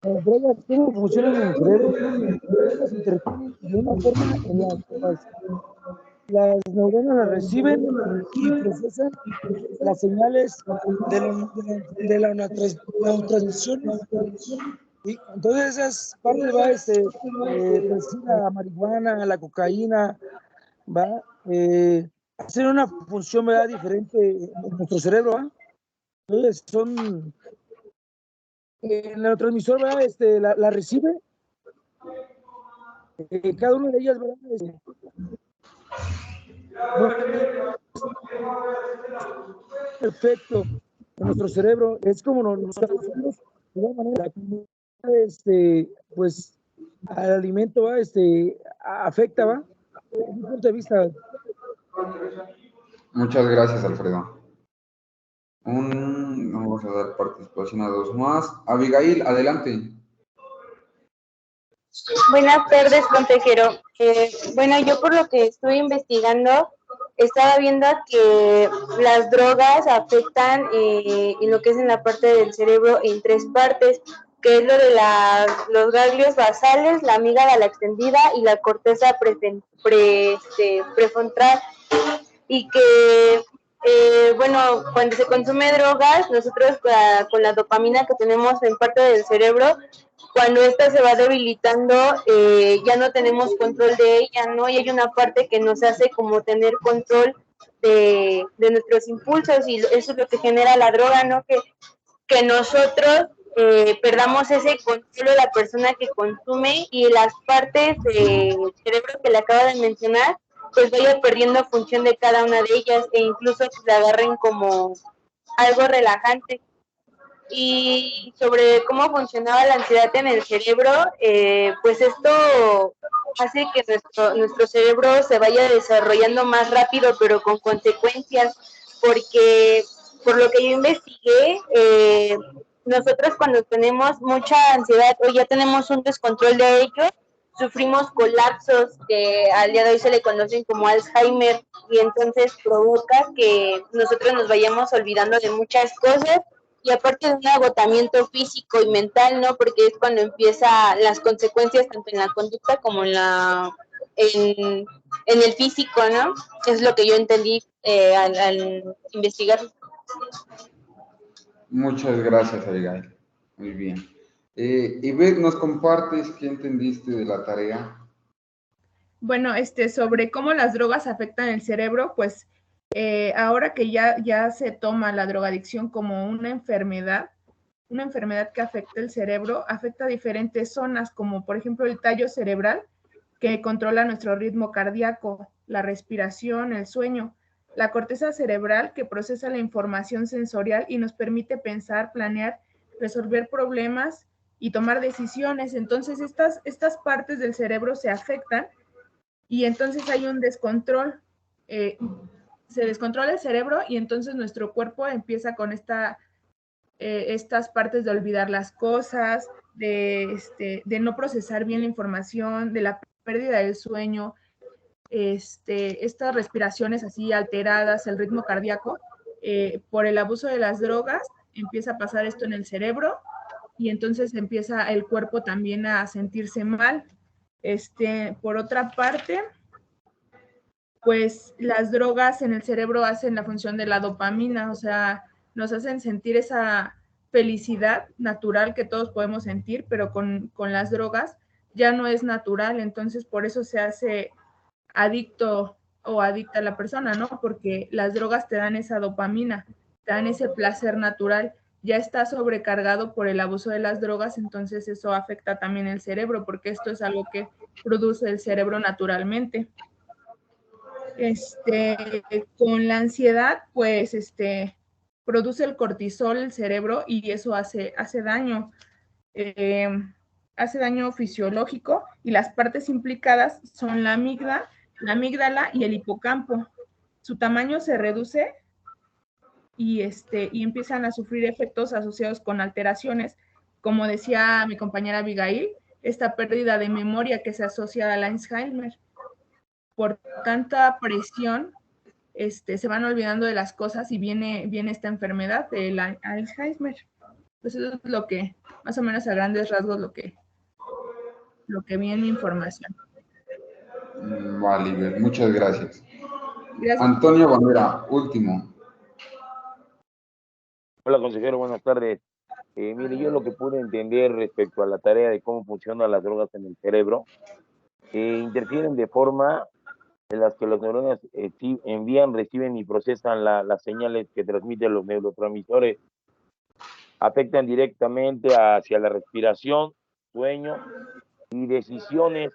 Las drogas, ¿cómo funcionan en el cerebro? Las drogas interfieren de una forma en la que las neuronas las reciben y procesan las señales de la neurotransmisiones. Y entonces esas partes va, pues la marihuana, la cocaína, va, hacer una función, ¿verdad? Diferente en nuestro cerebro, ¿va? Entonces son, el neurotransmisor, ¿verdad? La recibe, cada una de ellas, ¿verdad? Muestra efecto en nuestro cerebro, es como nosotros, de alguna manera, pues, al alimento, ¿va? Afecta, ¿va? Desde mi punto de vista. Muchas gracias, Alfredo. Vamos a dar participación a dos más. Abigail, adelante. Buenas tardes, consejero. Bueno, yo por lo que estuve investigando, estaba viendo que las drogas afectan en lo que es en la parte del cerebro en tres partes, que es lo de los ganglios basales, la amígdala extendida y la corteza prefrontal. Y que bueno, cuando se consume drogas, nosotros con la dopamina que tenemos en parte del cerebro, cuando esta se va debilitando, ya no tenemos control de ella, ¿no? Y hay una parte que nos hace como tener control de nuestros impulsos, y eso es lo que genera la droga, ¿no? Que nosotros perdamos ese control de la persona que consume, y las partes del cerebro que le acaba de mencionar, pues vaya perdiendo función de cada una de ellas, e incluso pues, la agarren como algo relajante. Y sobre cómo funcionaba la ansiedad en el cerebro, pues esto hace que nuestro cerebro se vaya desarrollando más rápido, pero con consecuencias, porque por lo que yo investigué, nosotros cuando tenemos mucha ansiedad o ya tenemos un descontrol de ello, sufrimos colapsos que al día de hoy se le conocen como Alzheimer, y entonces provoca que nosotros nos vayamos olvidando de muchas cosas, y aparte de un agotamiento físico y mental, ¿no? Porque es cuando empiezan las consecuencias tanto en la conducta como en el físico, ¿no? Es lo que yo entendí al investigar. Muchas gracias, Abigail. Muy bien. Ivette, ¿nos compartes qué entendiste de la tarea? Bueno, sobre cómo las drogas afectan el cerebro, pues ahora que ya se toma la drogadicción como una enfermedad que afecta el cerebro, afecta diferentes zonas, como por ejemplo el tallo cerebral, que controla nuestro ritmo cardíaco, la respiración, el sueño, la corteza cerebral, que procesa la información sensorial y nos permite pensar, planear, resolver problemas y tomar decisiones. Entonces, estas partes del cerebro se afectan y entonces hay un descontrol. Se descontrola el cerebro y entonces nuestro cuerpo empieza con estas partes de olvidar las cosas, de no procesar bien la información, de la pérdida del sueño, estas respiraciones así alteradas, el ritmo cardíaco, por el abuso de las drogas, empieza a pasar esto en el cerebro y entonces empieza el cuerpo también a sentirse mal. Por otra parte, pues las drogas en el cerebro hacen la función de la dopamina, o sea, nos hacen sentir esa felicidad natural que todos podemos sentir, pero con las drogas ya no es natural, entonces por eso se hace adicto o adicta a la persona, ¿no? Porque las drogas te dan esa dopamina, te dan ese placer natural, ya está sobrecargado por el abuso de las drogas, entonces eso afecta también el cerebro, porque esto es algo que produce el cerebro naturalmente. Con la ansiedad, pues, produce el cortisol el cerebro y eso hace daño. Eh, Hace daño fisiológico y las partes implicadas son la amígdala y el hipocampo. Su tamaño se reduce y empiezan a sufrir efectos asociados con alteraciones, como decía mi compañera Abigail, esta pérdida de memoria que se asocia al Alzheimer. Por tanta presión, se van olvidando de las cosas y viene esta enfermedad del Alzheimer. Pues eso es lo que, más o menos a grandes rasgos, lo que vi en mi información. Vale, Ivette, muchas gracias. Gracias. Antonio Bandera, último. Hola, consejero, buenas tardes. Mire, yo lo que pude entender respecto a la tarea de cómo funcionan las drogas en el cerebro, interfieren de forma en las que las neuronas envían, reciben y procesan las señales que transmiten los neurotransmisores, afectan directamente hacia la respiración, sueño y decisiones,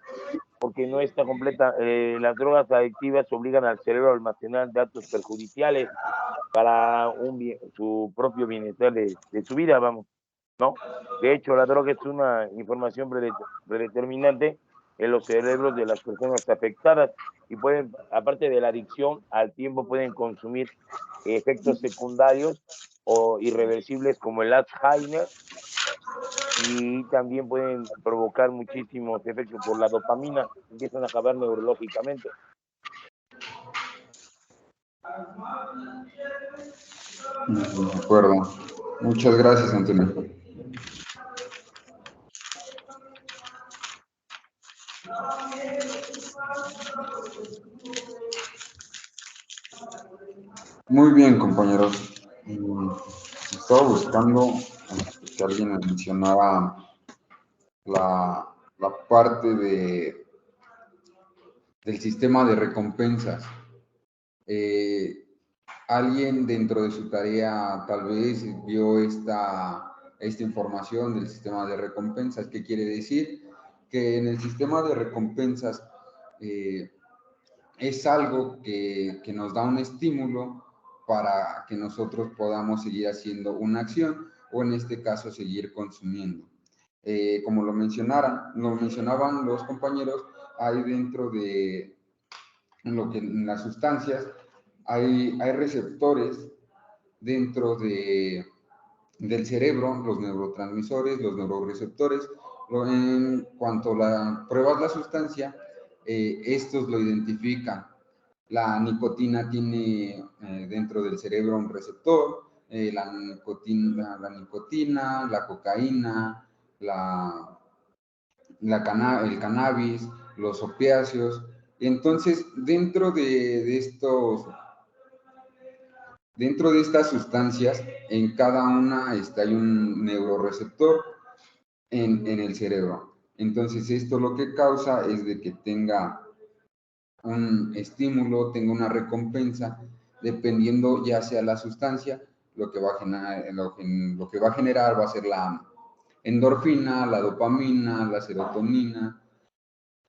porque no está completa. Las drogas adictivas obligan al cerebro a almacenar datos perjudiciales para su propio bienestar de su vida, vamos, ¿no? De hecho, la droga es una información predeterminante en los cerebros de las personas afectadas y pueden, aparte de la adicción, al tiempo pueden consumir efectos secundarios o irreversibles como el Alzheimer, y también pueden provocar muchísimos efectos por la dopamina, empiezan a acabar neurológicamente. De acuerdo. Muchas gracias, Antonio. Muy bien, compañeros. Estaba buscando que alguien mencionara la parte del sistema de recompensas. Alguien dentro de su tarea tal vez vio esta información del sistema de recompensas. ¿Qué quiere decir? Que en el sistema de recompensas es algo que nos da un estímulo para que nosotros podamos seguir haciendo una acción o en este caso seguir consumiendo. Como lo mencionaban los compañeros, hay dentro de en las sustancias, hay receptores dentro del cerebro, los neurotransmisores, los neuroreceptores. En cuanto pruebas la sustancia, estos lo identifican. La nicotina tiene dentro del cerebro un receptor, la nicotina, la cocaína, el cannabis, los opiáceos. Entonces, dentro de estas sustancias, en cada una hay un neuroreceptor en el cerebro. Entonces, esto lo que causa es de que tenga un estímulo, tenga una recompensa, dependiendo ya sea la sustancia, lo que va a generar va a ser la endorfina, la dopamina, la serotonina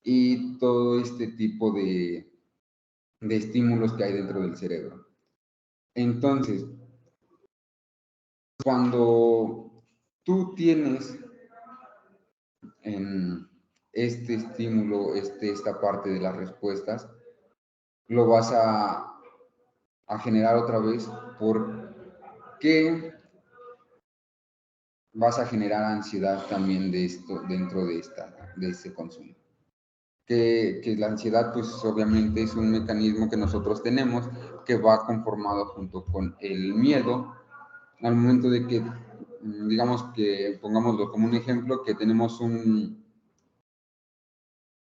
y todo este tipo de estímulos que hay dentro del cerebro. Entonces, cuando tú tienes en este estímulo, esta parte de las respuestas, lo vas a generar otra vez porque vas a generar ansiedad también de esto dentro de este consumo. Que la ansiedad, pues obviamente es un mecanismo que nosotros tenemos que va conformado junto con el miedo. Al momento de que, digamos que, pongámoslo como un ejemplo, que tenemos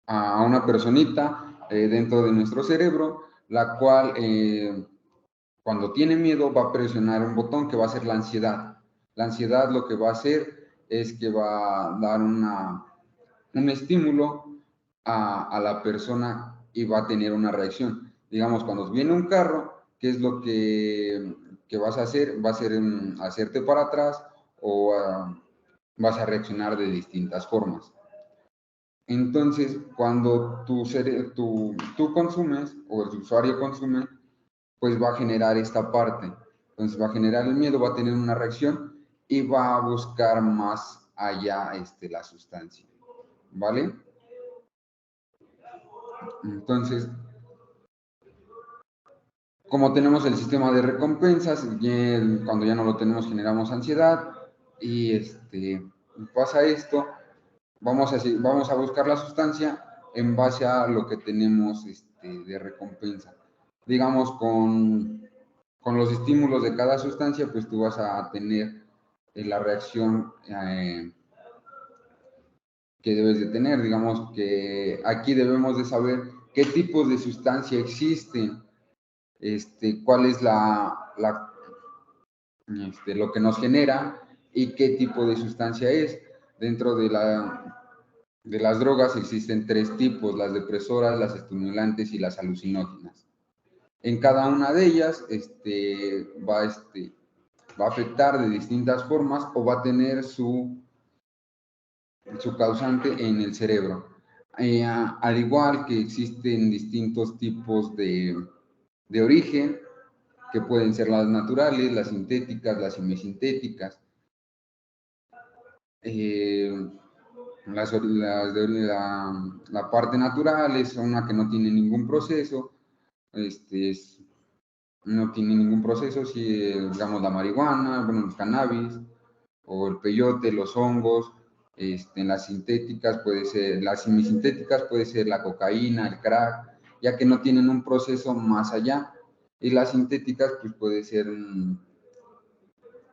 a una personita dentro de nuestro cerebro, la cual cuando tiene miedo va a presionar un botón que va a ser la ansiedad. La ansiedad lo que va a hacer es que va a dar un estímulo a la persona y va a tener una reacción. Digamos, cuando viene un carro, ¿qué es lo que vas a hacer? Va a ser hacerte para atrás o vas a reaccionar de distintas formas. Entonces, cuando tú consumes o el usuario consume, pues va a generar esta parte. Entonces va a generar el miedo, va a tener una reacción y va a buscar más allá la sustancia. ¿Vale? Entonces, como tenemos el sistema de recompensas, cuando ya no lo tenemos generamos ansiedad y pasa esto, vamos a buscar la sustancia en base a lo que tenemos de recompensa. Digamos, con los estímulos de cada sustancia, pues tú vas a tener la reacción que debes de tener. Digamos que aquí debemos de saber qué tipos de sustancia existen, cuál es lo que nos genera y qué tipo de sustancia es. Dentro de las drogas existen 3 tipos: las depresoras, las estimulantes y las alucinógenas. En cada una de ellas va a afectar de distintas formas o va a tener su causante en el cerebro. Al igual que existen distintos tipos de origen, que pueden ser las naturales, las sintéticas, las semisintéticas. La parte natural es una que no tiene ningún proceso, no tiene ningún proceso, si digamos la marihuana, bueno, el cannabis, o el peyote, los hongos. Las sintéticas las semisintéticas puede ser la cocaína, el crack, ya que no tienen un proceso más allá. Y las sintéticas, pues puede ser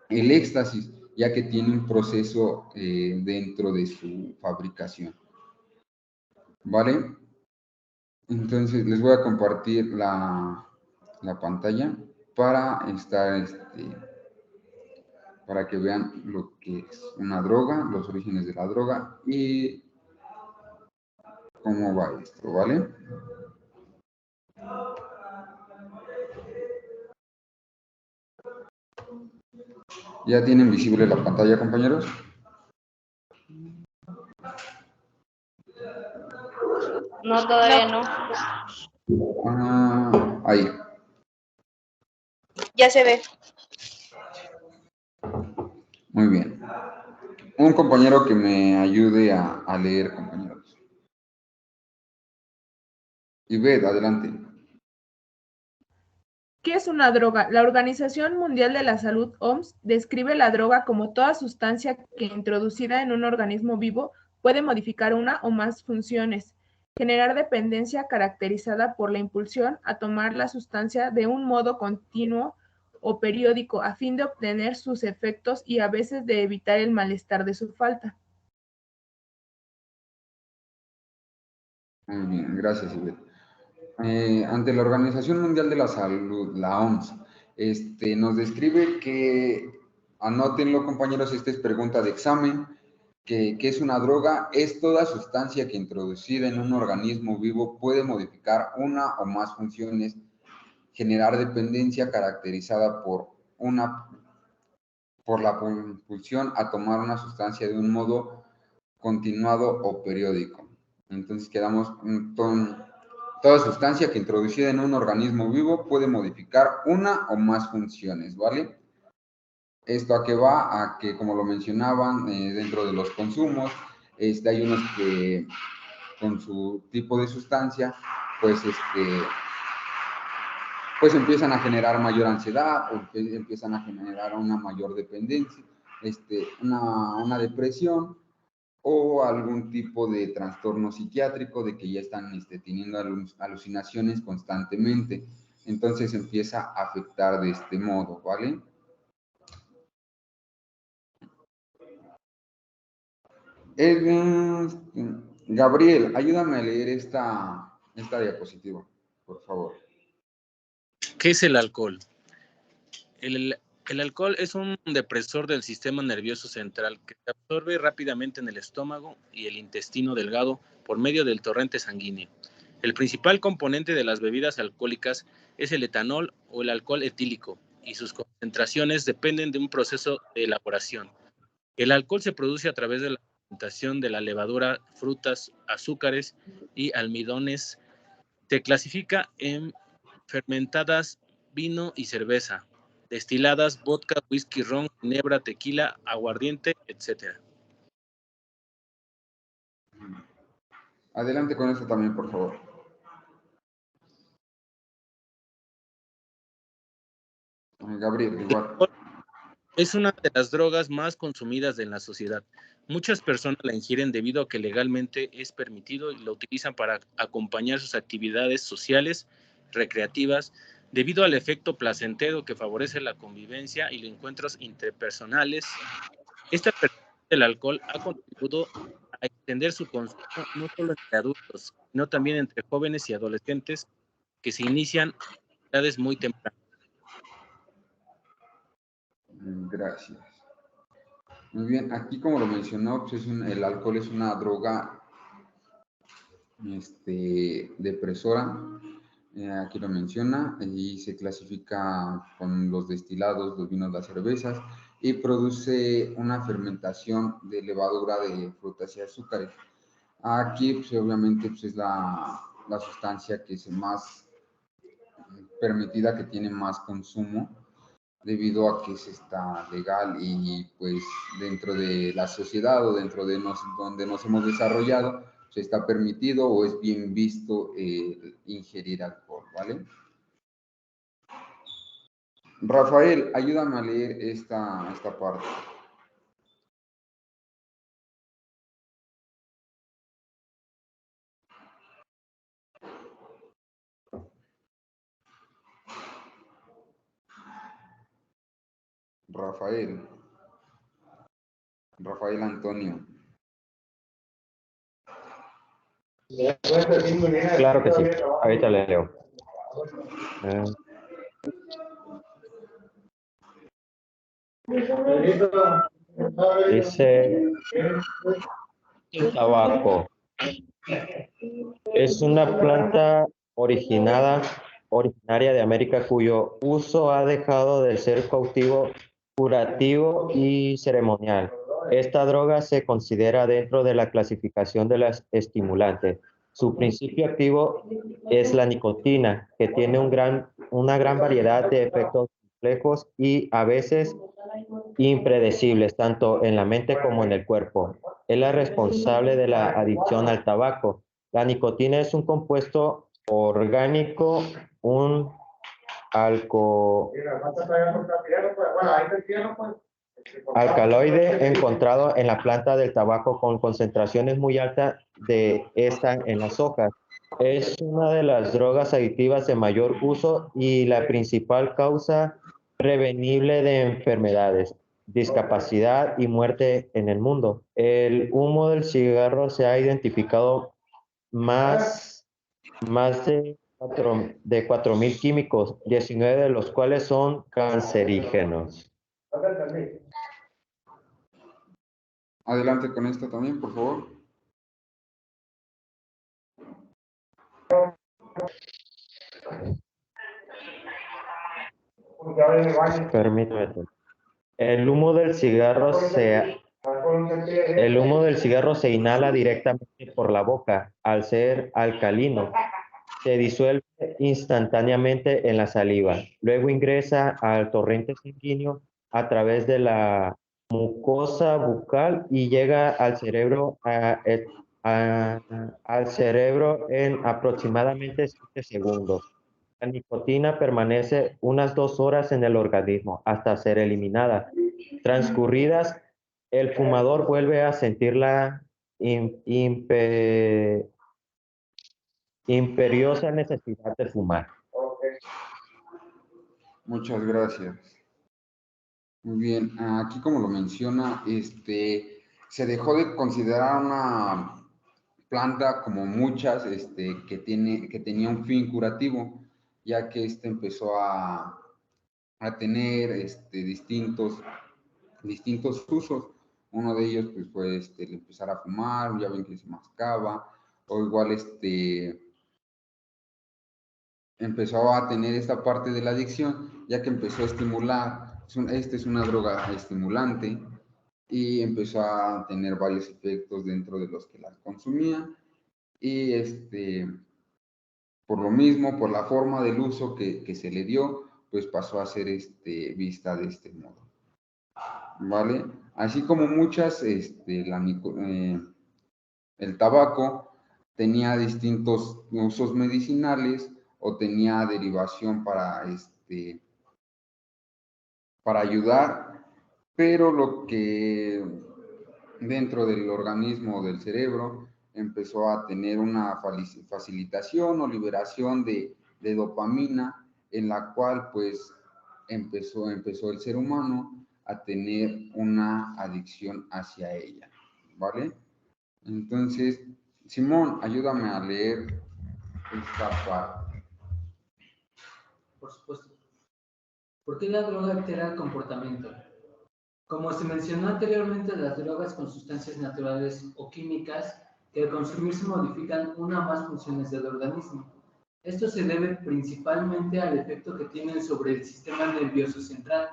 el éxtasis, ya que tiene un proceso dentro de su fabricación. ¿Vale? Entonces les voy a compartir la pantalla para para que vean lo que es una droga, los orígenes de la droga y cómo va esto, ¿vale? ¿Ya tienen visible la pantalla, compañeros? No, todavía no. Ahí. Ya se ve. Muy bien. Un compañero que me ayude a leer, compañeros. Ivette, adelante. ¿Qué es una droga? La Organización Mundial de la Salud, OMS, describe la droga como toda sustancia que, introducida en un organismo vivo, puede modificar una o más funciones, generar dependencia caracterizada por la impulsión a tomar la sustancia de un modo continuo o periódico a fin de obtener sus efectos y a veces de evitar el malestar de su falta. Muy bien, gracias, Ivette. Ante la Organización Mundial de la Salud, la OMS, nos describe que, anótenlo, compañeros, esta es pregunta de examen, que es una droga, es toda sustancia que introducida en un organismo vivo puede modificar una o más funciones, generar dependencia caracterizada por la impulsión a tomar una sustancia de un modo continuado o periódico. Entonces quedamos con toda sustancia que introducida en un organismo vivo puede modificar una o más funciones, ¿vale? ¿Esto a qué va? A que, como lo mencionaban, dentro de los consumos, hay unos que con su tipo de sustancia, pues empiezan a generar mayor ansiedad o empiezan a generar una mayor dependencia, una depresión o algún tipo de trastorno psiquiátrico, de que ya están teniendo alucinaciones constantemente. Entonces empieza a afectar de este modo, ¿vale? Gabriel, ayúdame a leer esta diapositiva, por favor. ¿Qué es el alcohol? El alcohol es un depresor del sistema nervioso central que se absorbe rápidamente en el estómago y el intestino delgado por medio del torrente sanguíneo. El principal componente de las bebidas alcohólicas es el etanol o el alcohol etílico, y sus concentraciones dependen de un proceso de elaboración. El alcohol se produce a través de la fermentación de la levadura, frutas, azúcares y almidones. Se clasifica en fermentadas, vino y cerveza, destiladas, vodka, whisky, ron, ginebra, tequila, aguardiente, etc. Adelante con esto también, por favor. Gabriel, igual. Es una de las drogas más consumidas en la sociedad. Muchas personas la ingieren debido a que legalmente es permitido y la utilizan para acompañar sus actividades sociales, recreativas, Debido al efecto placentero que favorece la convivencia y los encuentros interpersonales, esta percepción del alcohol ha contribuido a extender su consumo no solo entre adultos, sino también entre jóvenes y adolescentes que se inician a edades muy tempranas. Gracias. Muy bien, aquí como lo mencionó, pues el alcohol es una droga depresora. Aquí lo menciona, y se clasifica con los destilados, los vinos, las cervezas, y produce una fermentación de levadura de frutas y azúcares. Aquí, pues, obviamente, pues, es la sustancia que es más permitida, que tiene más consumo, debido a que está legal y pues dentro de la sociedad o dentro de donde nos hemos desarrollado, se está permitido o es bien visto ingerir alcohol, ¿vale? Rafael, ayúdame a leer esta parte. Rafael Antonio. Claro que sí, ahorita le leo. Dice, el tabaco es una planta originaria de América cuyo uso ha dejado de ser cautivo, curativo y ceremonial. Esta droga se considera dentro de la clasificación de las estimulantes. Su principio activo es la nicotina, que tiene una gran variedad de efectos complejos y a veces impredecibles, tanto en la mente como en el cuerpo. Es la responsable de la adicción al tabaco. La nicotina es un compuesto orgánico, un alcaloide encontrado en la planta del tabaco con concentraciones muy altas de esta en las hojas. Es una de las drogas adictivas de mayor uso y la principal causa prevenible de enfermedades, discapacidad y muerte en el mundo. El humo del cigarro se ha identificado más de 4.000 químicos, 19 de los cuales son cancerígenos. Adelante con esto también, por favor. Permíteme. El humo del cigarro se inhala directamente por la boca. Al ser alcalino, se disuelve instantáneamente en la saliva. Luego ingresa al torrente sanguíneo a través de la mucosa bucal y llega al cerebro, en aproximadamente 7 segundos. La nicotina permanece unas 2 horas en el organismo hasta ser eliminada. Transcurridas, el fumador vuelve a sentir la imperiosa necesidad de fumar. Muchas gracias. Muy bien, aquí como lo menciona, se dejó de considerar una planta como muchas, que tenía un fin curativo, ya que empezó a tener distintos usos. Uno de ellos pues fue el empezar a fumar, ya ven que se mascaba, o igual empezó a tener esta parte de la adicción, ya que empezó a estimular. Es una droga estimulante y empezó a tener varios efectos dentro de los que la consumían. Y por lo mismo, por la forma del uso que se le dio, pues pasó a ser vista de este modo. ¿Vale? Así como muchas, el tabaco tenía distintos usos medicinales o tenía derivación para ayudar, pero lo que dentro del organismo del cerebro empezó a tener una facilitación o liberación de dopamina, en la cual pues empezó el ser humano a tener una adicción hacia ella, ¿vale? Entonces, Simón, ayúdame a leer esta parte. Por supuesto. ¿Por qué la droga altera el comportamiento? Como se mencionó anteriormente, las drogas con sustancias naturales o químicas que al consumirse modifican una o más funciones del organismo. Esto se debe principalmente al efecto que tienen sobre el sistema nervioso central.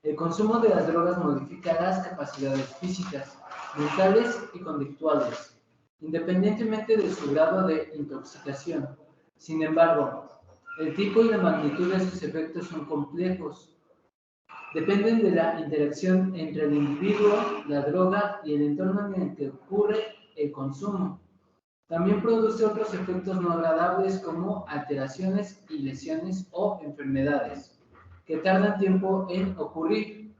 El consumo de las drogas modifica las capacidades físicas, mentales y conductuales, independientemente de su grado de intoxicación. Sin embargo, el tipo y la magnitud de sus efectos son complejos. Dependen de la interacción entre el individuo, la droga y el entorno en el que ocurre el consumo. También produce otros efectos no agradables como alteraciones y lesiones o enfermedades, que tardan tiempo en ocurrir.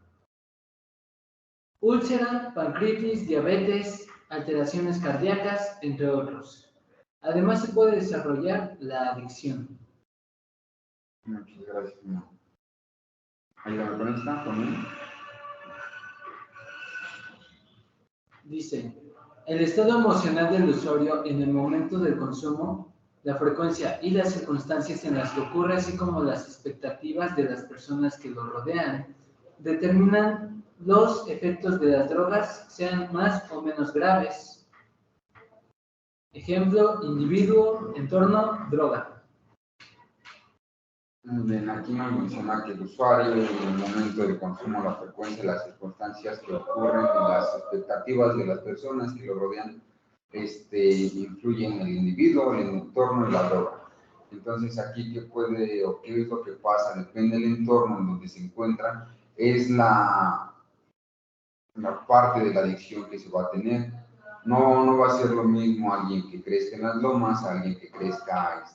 Úlcera, pancreatitis, diabetes, alteraciones cardíacas, entre otros. Además, se puede desarrollar la adicción. Muchas gracias, Simón. Ayúdame con esta, conmigo. Dice, el estado emocional del usuario en el momento del consumo, la frecuencia y las circunstancias en las que ocurre, así como las expectativas de las personas que lo rodean, determinan los efectos de las drogas, sean más o menos graves. Ejemplo, individuo, entorno, droga. Bien, aquí nos menciona que el usuario, en el momento del consumo, la frecuencia, las circunstancias que ocurren y las expectativas de las personas que lo rodean, influyen en el individuo, el entorno y la droga. Entonces, aquí, ¿qué puede o qué es lo que pasa? Depende del entorno en donde se encuentra, es la parte de la adicción que se va a tener. No va a ser lo mismo alguien que crezca en las lomas, alguien que crezca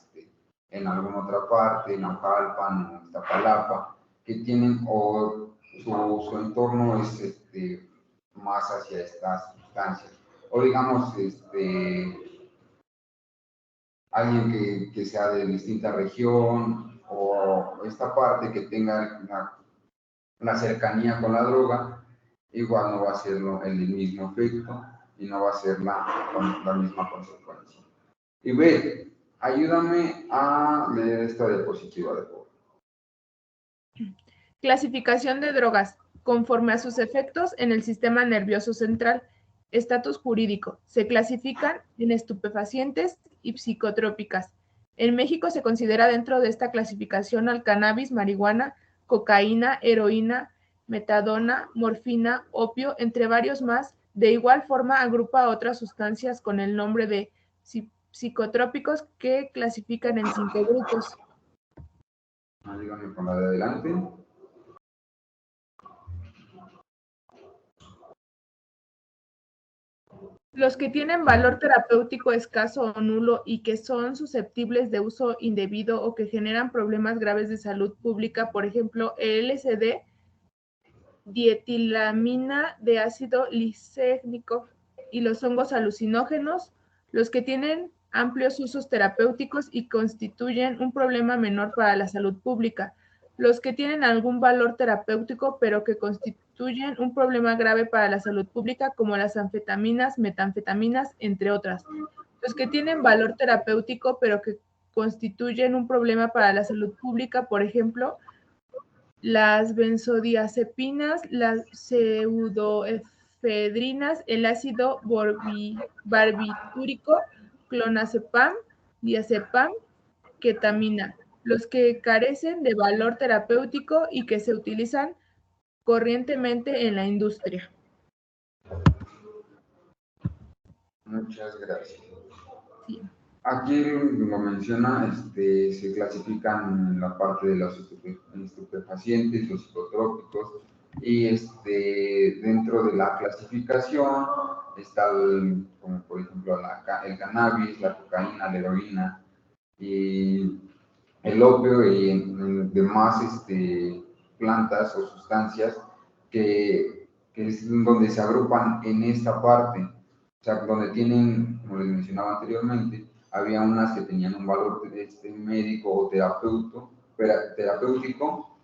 en alguna otra parte, en Naucalpan, en Iztapalapa, que tienen o su entorno es más hacia estas sustancias. O digamos, alguien que sea de distinta región o esta parte que tenga la cercanía con la droga, igual no va a ser el mismo efecto y no va a ser la misma consecuencia. Y ve, ayúdame a leer esta diapositiva de favor. Clasificación de drogas, conforme a sus efectos en el sistema nervioso central. Estatus jurídico. Se clasifican en estupefacientes y psicotrópicas. En México se considera dentro de esta clasificación al cannabis, marihuana, cocaína, heroína, metadona, morfina, opio, entre varios más. De igual forma agrupa otras sustancias con el nombre de psicotrópicos que clasifican en 5 grupos. Dígame con la de adelante. Los que tienen valor terapéutico escaso o nulo y que son susceptibles de uso indebido o que generan problemas graves de salud pública, por ejemplo, el LSD, dietilamina de ácido lisérgico y los hongos alucinógenos, los que tienen amplios usos terapéuticos y constituyen un problema menor para la salud pública, los que tienen algún valor terapéutico pero que constituyen un problema grave para la salud pública, como las anfetaminas, metanfetaminas, entre otras, los que tienen valor terapéutico pero que constituyen un problema para la salud pública, por ejemplo, las benzodiazepinas, las pseudoefedrinas, el ácido barbitúrico, clonazepam, diazepam, ketamina, los que carecen de valor terapéutico y que se utilizan corrientemente en la industria. Muchas gracias. Sí. Aquí lo menciona, se clasifican en la parte de los estupefacientes, los psicotrópicos, y dentro de la clasificación está, como por ejemplo, el cannabis, la cocaína, la heroína, y el opio y demás plantas o sustancias que es donde se agrupan en esta parte, o sea, donde tienen, como les mencionaba anteriormente, había unas que tenían un valor médico o terapéutico,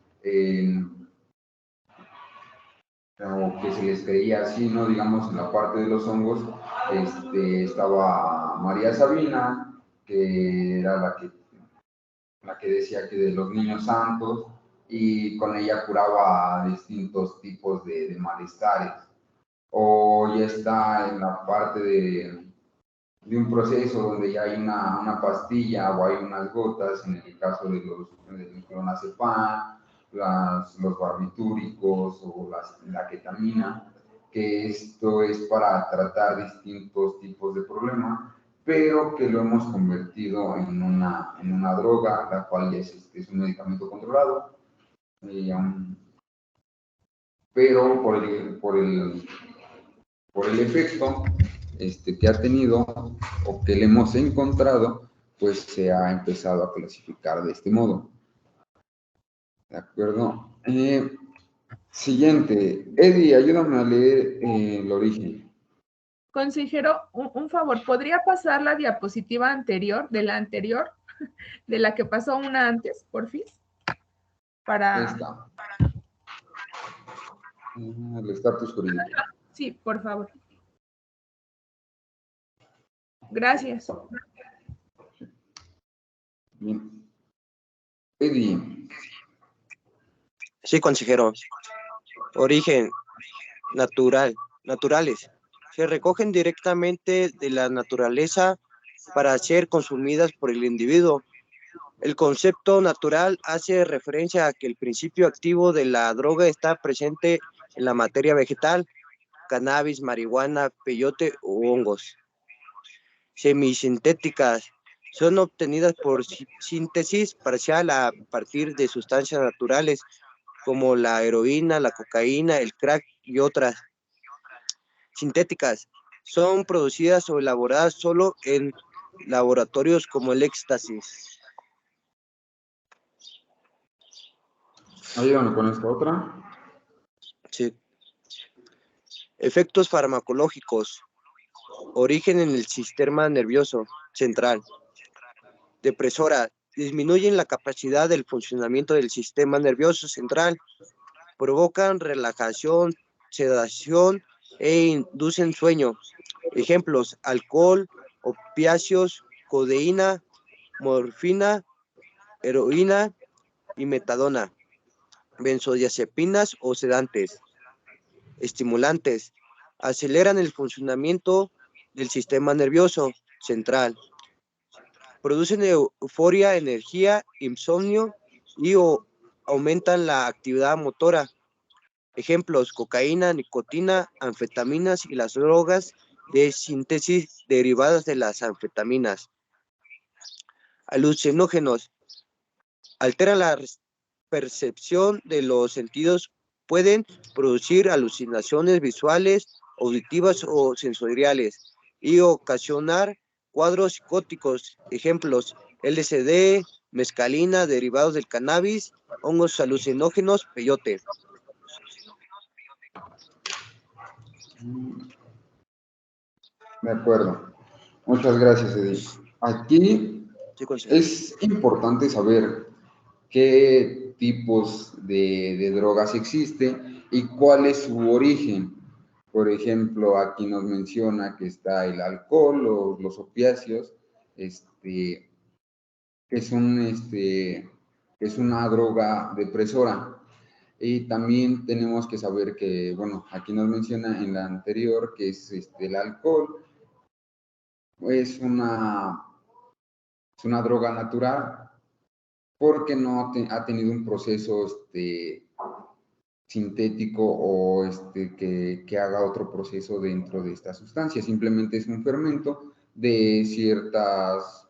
o que se les creía así, ¿no? Digamos, en la parte de los hongos, estaba María Sabina, que era la que decía que de los niños santos, y con ella curaba distintos tipos de malestares. O ya está en la parte de un proceso donde ya hay una pastilla o hay unas gotas, en el caso del clonazepam, los barbitúricos o la ketamina, que esto es para tratar distintos tipos de problemas, pero que lo hemos convertido en una droga, la cual es un medicamento controlado, pero por el efecto que ha tenido o que le hemos encontrado, pues se ha empezado a clasificar de este modo. ¿De acuerdo? Siguiente. Eddie, ayúdame a leer el origen. Consejero, un favor, ¿podría pasar la diapositiva anterior, de la que pasó una antes, porfis? Esta. El estatus jurídico. Sí, por favor. Gracias. Bien. Eddie. Sí, consejero. Origen naturales. Se recogen directamente de la naturaleza para ser consumidas por el individuo. El concepto natural hace referencia a que el principio activo de la droga está presente en la materia vegetal, cannabis, marihuana, peyote u hongos. Semisintéticas son obtenidas por síntesis parcial a partir de sustancias naturales como la heroína, la cocaína, el crack y otras. Sintéticas son producidas o elaboradas solo en laboratorios como el éxtasis. Ayúdame con esta otra. Sí. Efectos farmacológicos. Origen en el sistema nervioso central. Depresora. Disminuyen la capacidad del funcionamiento del sistema nervioso central. Provocan relajación, sedación e inducen sueño. Ejemplos: alcohol, opiáceos, codeína, morfina, heroína y metadona. Benzodiazepinas o sedantes. Estimulantes. Aceleran el funcionamiento del sistema nervioso central. Producen euforia, energía, insomnio y aumentan la actividad motora. Ejemplos: cocaína, nicotina, anfetaminas y las drogas de síntesis derivadas de las anfetaminas. Alucinógenos. Alteran la percepción de los sentidos, pueden producir alucinaciones visuales, auditivas o sensoriales y ocasionar cuadros psicóticos. Ejemplos: LSD, mescalina, derivados del cannabis, hongos alucinógenos, peyote. De acuerdo. Muchas gracias, Edith. Aquí es importante saber qué tipos de drogas existen y cuál es su origen. Por ejemplo, aquí nos menciona que está el alcohol o los opiáceos, que es una droga depresora. Y también tenemos que saber que, bueno, aquí nos menciona en la anterior que es el alcohol. Es una droga natural porque no ha tenido un proceso sintético o que haga otro proceso dentro de esta sustancia. Simplemente es un fermento de ciertas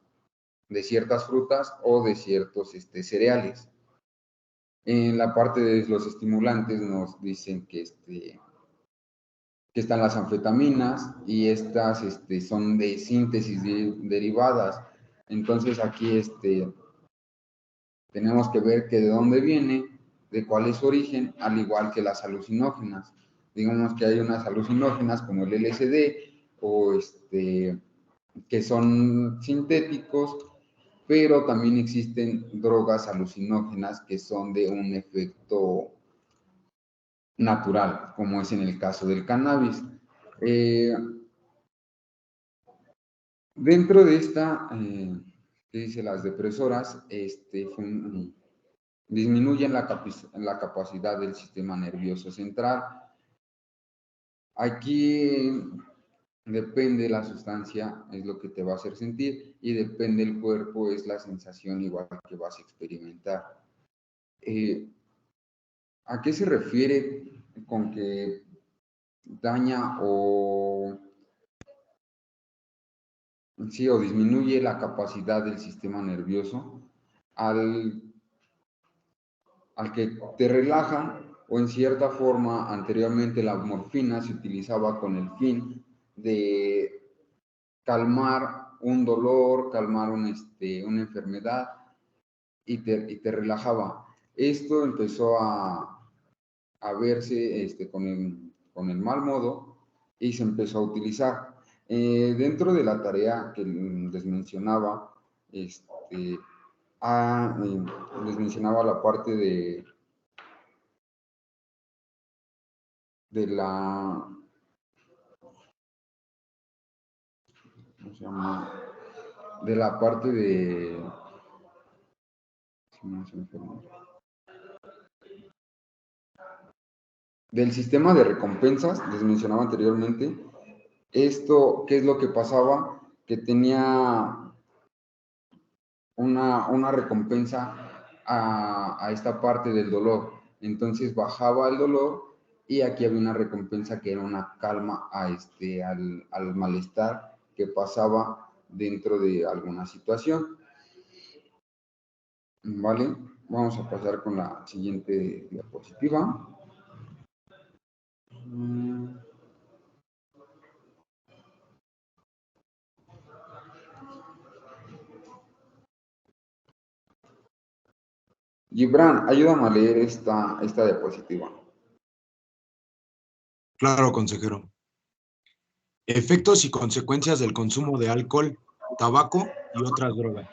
frutas o de ciertos cereales. En la parte de los estimulantes nos dicen que están las anfetaminas y estas son de síntesis derivadas. Entonces aquí tenemos que ver que de dónde viene, de cuál es su origen, al igual que las alucinógenas. Digamos que hay unas alucinógenas como el LSD o que son sintéticos pero también existen drogas alucinógenas que son de un efecto natural, como es en el caso del cannabis. Dentro de esta, que dice las depresoras, disminuyen la capacidad del sistema nervioso central. Aquí depende la sustancia, es lo que te va a hacer sentir, y depende el cuerpo, es la sensación igual que vas a experimentar. ¿A qué se refiere con que daña o disminuye la capacidad del sistema nervioso? Al que te relaja, o en cierta forma anteriormente la morfina se utilizaba con el fin de calmar un dolor, calmar una enfermedad, y te relajaba. Esto empezó a verse con el mal modo y se empezó a utilizar. Dentro de la tarea que les mencionaba, les mencionaba la parte de la, ¿cómo se llama? De la parte de, del sistema de recompensas, les mencionaba anteriormente. Esto, ¿qué es lo que pasaba? Que tenía una recompensa a esta parte del dolor. Entonces bajaba el dolor y aquí había una recompensa que era una calma al malestar que pasaba dentro de alguna situación. ¿Vale? Vamos a pasar con la siguiente diapositiva. Gibran, ayúdame a leer esta diapositiva. Claro, consejero. Efectos y consecuencias del consumo de alcohol, tabaco y otras drogas.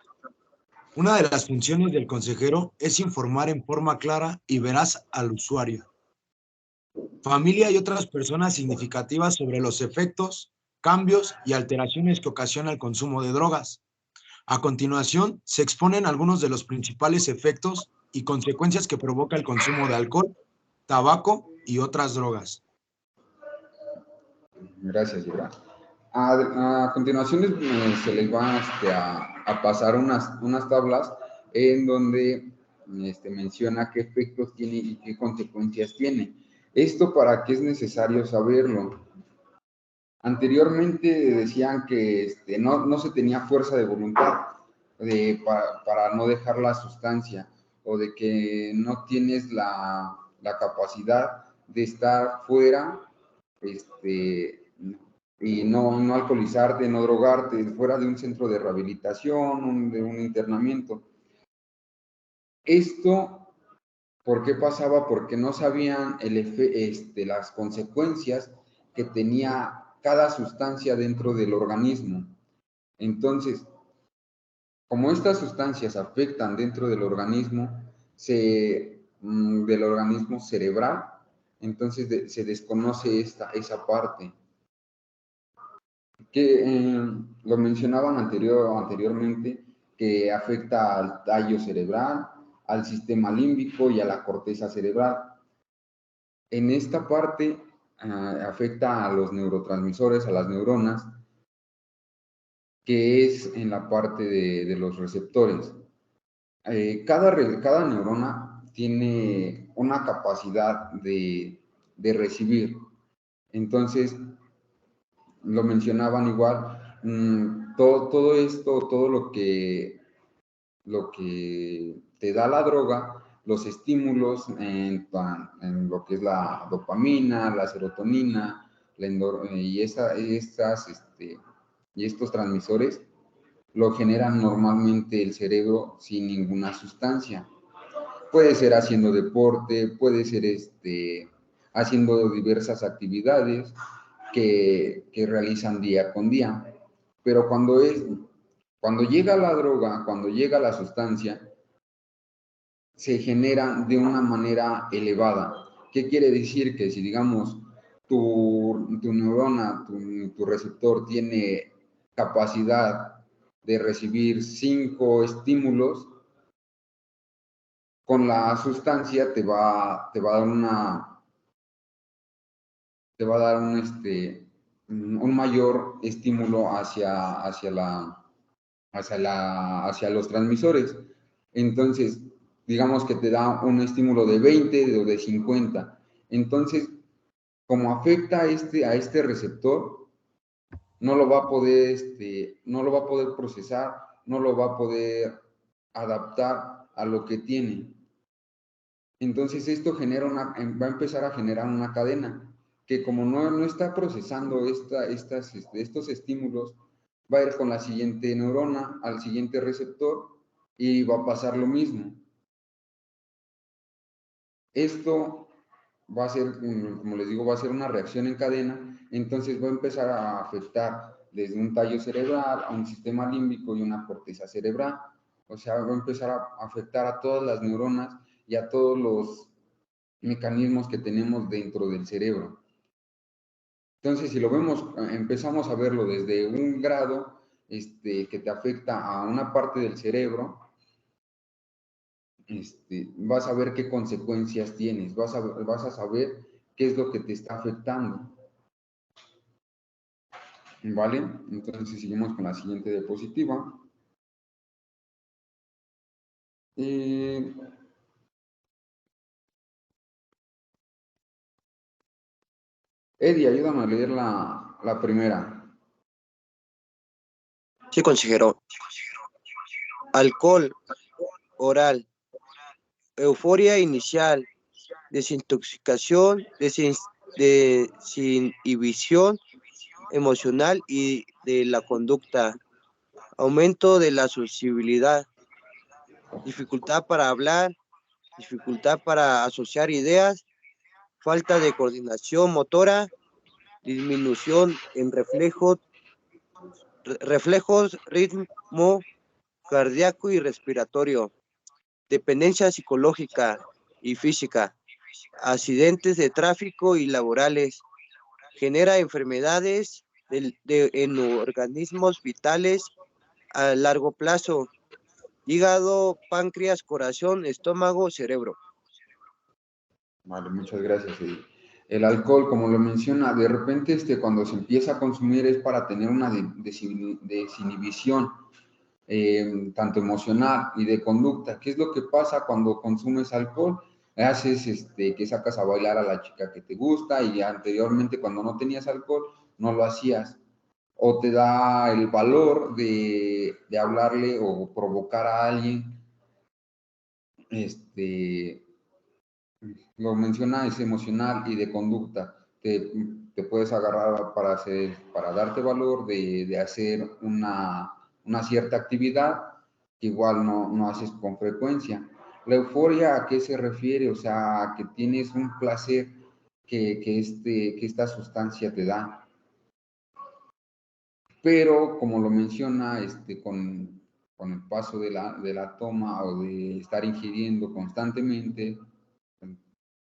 Una de las funciones del consejero es informar en forma clara y veraz al usuario, familia y otras personas significativas sobre los efectos, cambios y alteraciones que ocasiona el consumo de drogas. A continuación, se exponen algunos de los principales efectos y consecuencias que provoca el consumo de alcohol, tabaco y otras drogas. Gracias, Gibran. A continuación se les va a pasar unas tablas en donde menciona qué efectos tiene y qué consecuencias tiene. Esto para qué es necesario saberlo. Anteriormente decían que no se tenía fuerza de voluntad para no dejar la sustancia, o de que no tienes la capacidad de estar fuera y no alcoholizarte, no drogarte, fuera de un centro de rehabilitación, de un internamiento. Esto, ¿por qué pasaba? Porque no sabían las consecuencias que tenía cada sustancia dentro del organismo. Entonces, como estas sustancias afectan dentro del organismo, del organismo cerebral, entonces se desconoce esa parte. Que lo mencionaban anteriormente, que afecta al tallo cerebral, al sistema límbico y a la corteza cerebral. En esta parte afecta a los neurotransmisores, a las neuronas, que es en la parte de los receptores. Cada neurona tiene una capacidad de recibir. Entonces, lo mencionaban igual, todo esto, todo lo que te da la droga, los estímulos en lo que es la dopamina, la serotonina, y estos transmisores, lo generan normalmente el cerebro sin ninguna sustancia. Puede ser haciendo deporte, puede ser haciendo diversas actividades que realizan día con día. Pero cuando Cuando llega la droga, cuando llega la sustancia, se genera de una manera elevada. ¿Qué quiere decir? Que si, digamos, tu neurona, tu receptor tiene capacidad de recibir 5 estímulos, con la sustancia te va a dar un mayor estímulo hacia los transmisores. Entonces, digamos que te da un estímulo de 20 o de 50. Entonces, como afecta a este receptor, no lo va a poder procesar, no lo va a poder adaptar a lo que tiene. Entonces esto va a empezar a generar una cadena que, como no está procesando estos estímulos, va a ir con la siguiente neurona al siguiente receptor y va a pasar lo mismo. Esto va a ser, como les digo, va a ser una reacción en cadena. Entonces va a empezar a afectar desde un tallo cerebral a un sistema límbico y una corteza cerebral. O sea, va a empezar a afectar a todas las neuronas y a todos los mecanismos que tenemos dentro del cerebro. Entonces, si lo vemos, empezamos a verlo desde un grado que te afecta a una parte del cerebro, vas a ver qué consecuencias tienes, vas a saber qué es lo que te está afectando. ¿Vale? Entonces, seguimos con la siguiente diapositiva. Eddie, ayúdame a leer la primera. Sí, consejero. Alcohol oral, euforia inicial, desintoxicación, desinhibición emocional y de la conducta, aumento de la sensibilidad, dificultad para hablar, dificultad para asociar ideas, falta de coordinación motora, disminución en reflejos, ritmo cardíaco y respiratorio, dependencia psicológica y física, accidentes de tráfico y laborales, genera enfermedades en organismos vitales a largo plazo, hígado, páncreas, corazón, estómago, cerebro. Vale, muchas gracias, Eddie. El alcohol, como lo menciona, de repente cuando se empieza a consumir es para tener una desinhibición, tanto emocional y de conducta. ¿Qué es lo que pasa cuando consumes alcohol? Haces que sacas a bailar a la chica que te gusta y anteriormente, cuando no tenías alcohol, no lo hacías. O te da el valor de hablarle o provocar a alguien. Lo menciona, es emocional y de conducta. Te puedes agarrar para darte valor de hacer una cierta actividad que igual no haces con frecuencia. La euforia, ¿a qué se refiere? O sea, que tienes un placer que esta sustancia te da. Pero, como lo menciona, con el paso de la toma o de estar ingiriendo constantemente,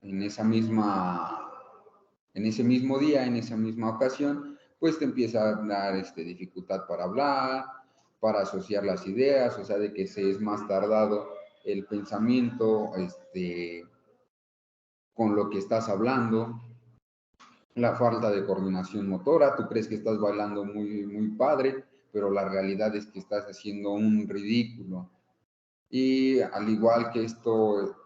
en ese mismo día, en esa misma ocasión, pues te empieza a dar dificultad para hablar, para asociar las ideas, o sea, de que se es más tardado el pensamiento con lo que estás hablando, la falta de coordinación motora. Tú crees que estás bailando muy, muy padre, pero la realidad es que estás haciendo un ridículo. Y al igual que esto,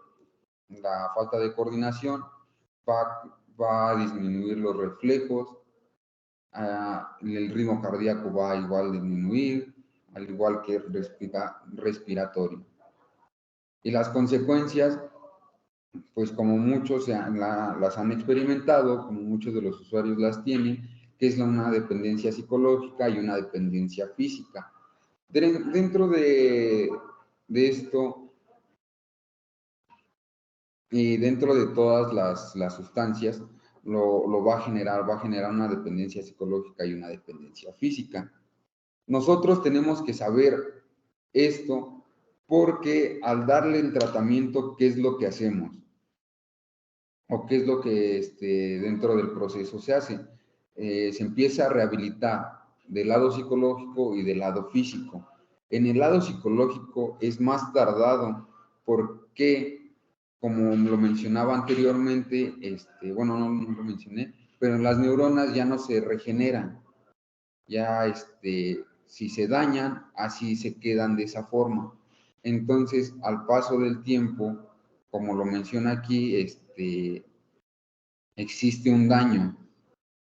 la falta de coordinación va a disminuir los reflejos, el ritmo cardíaco va a igual disminuir, al igual que respiratorio. Y las consecuencias, pues como muchos las han experimentado, como muchos de los usuarios las tienen, que es una dependencia psicológica y una dependencia física. Dentro de esto, y dentro de todas las sustancias, lo va a generar una dependencia psicológica y una dependencia física. Nosotros tenemos que saber esto porque al darle el tratamiento, ¿qué es lo que hacemos? ¿O qué es lo que dentro del proceso se hace? Se empieza a rehabilitar del lado psicológico y del lado físico. En el lado psicológico es más tardado porque, como lo mencionaba anteriormente, bueno, no lo mencioné, pero las neuronas ya no se regeneran. Ya si se dañan, así se quedan de esa forma. Entonces, al paso del tiempo, como lo menciona aquí, existe un daño.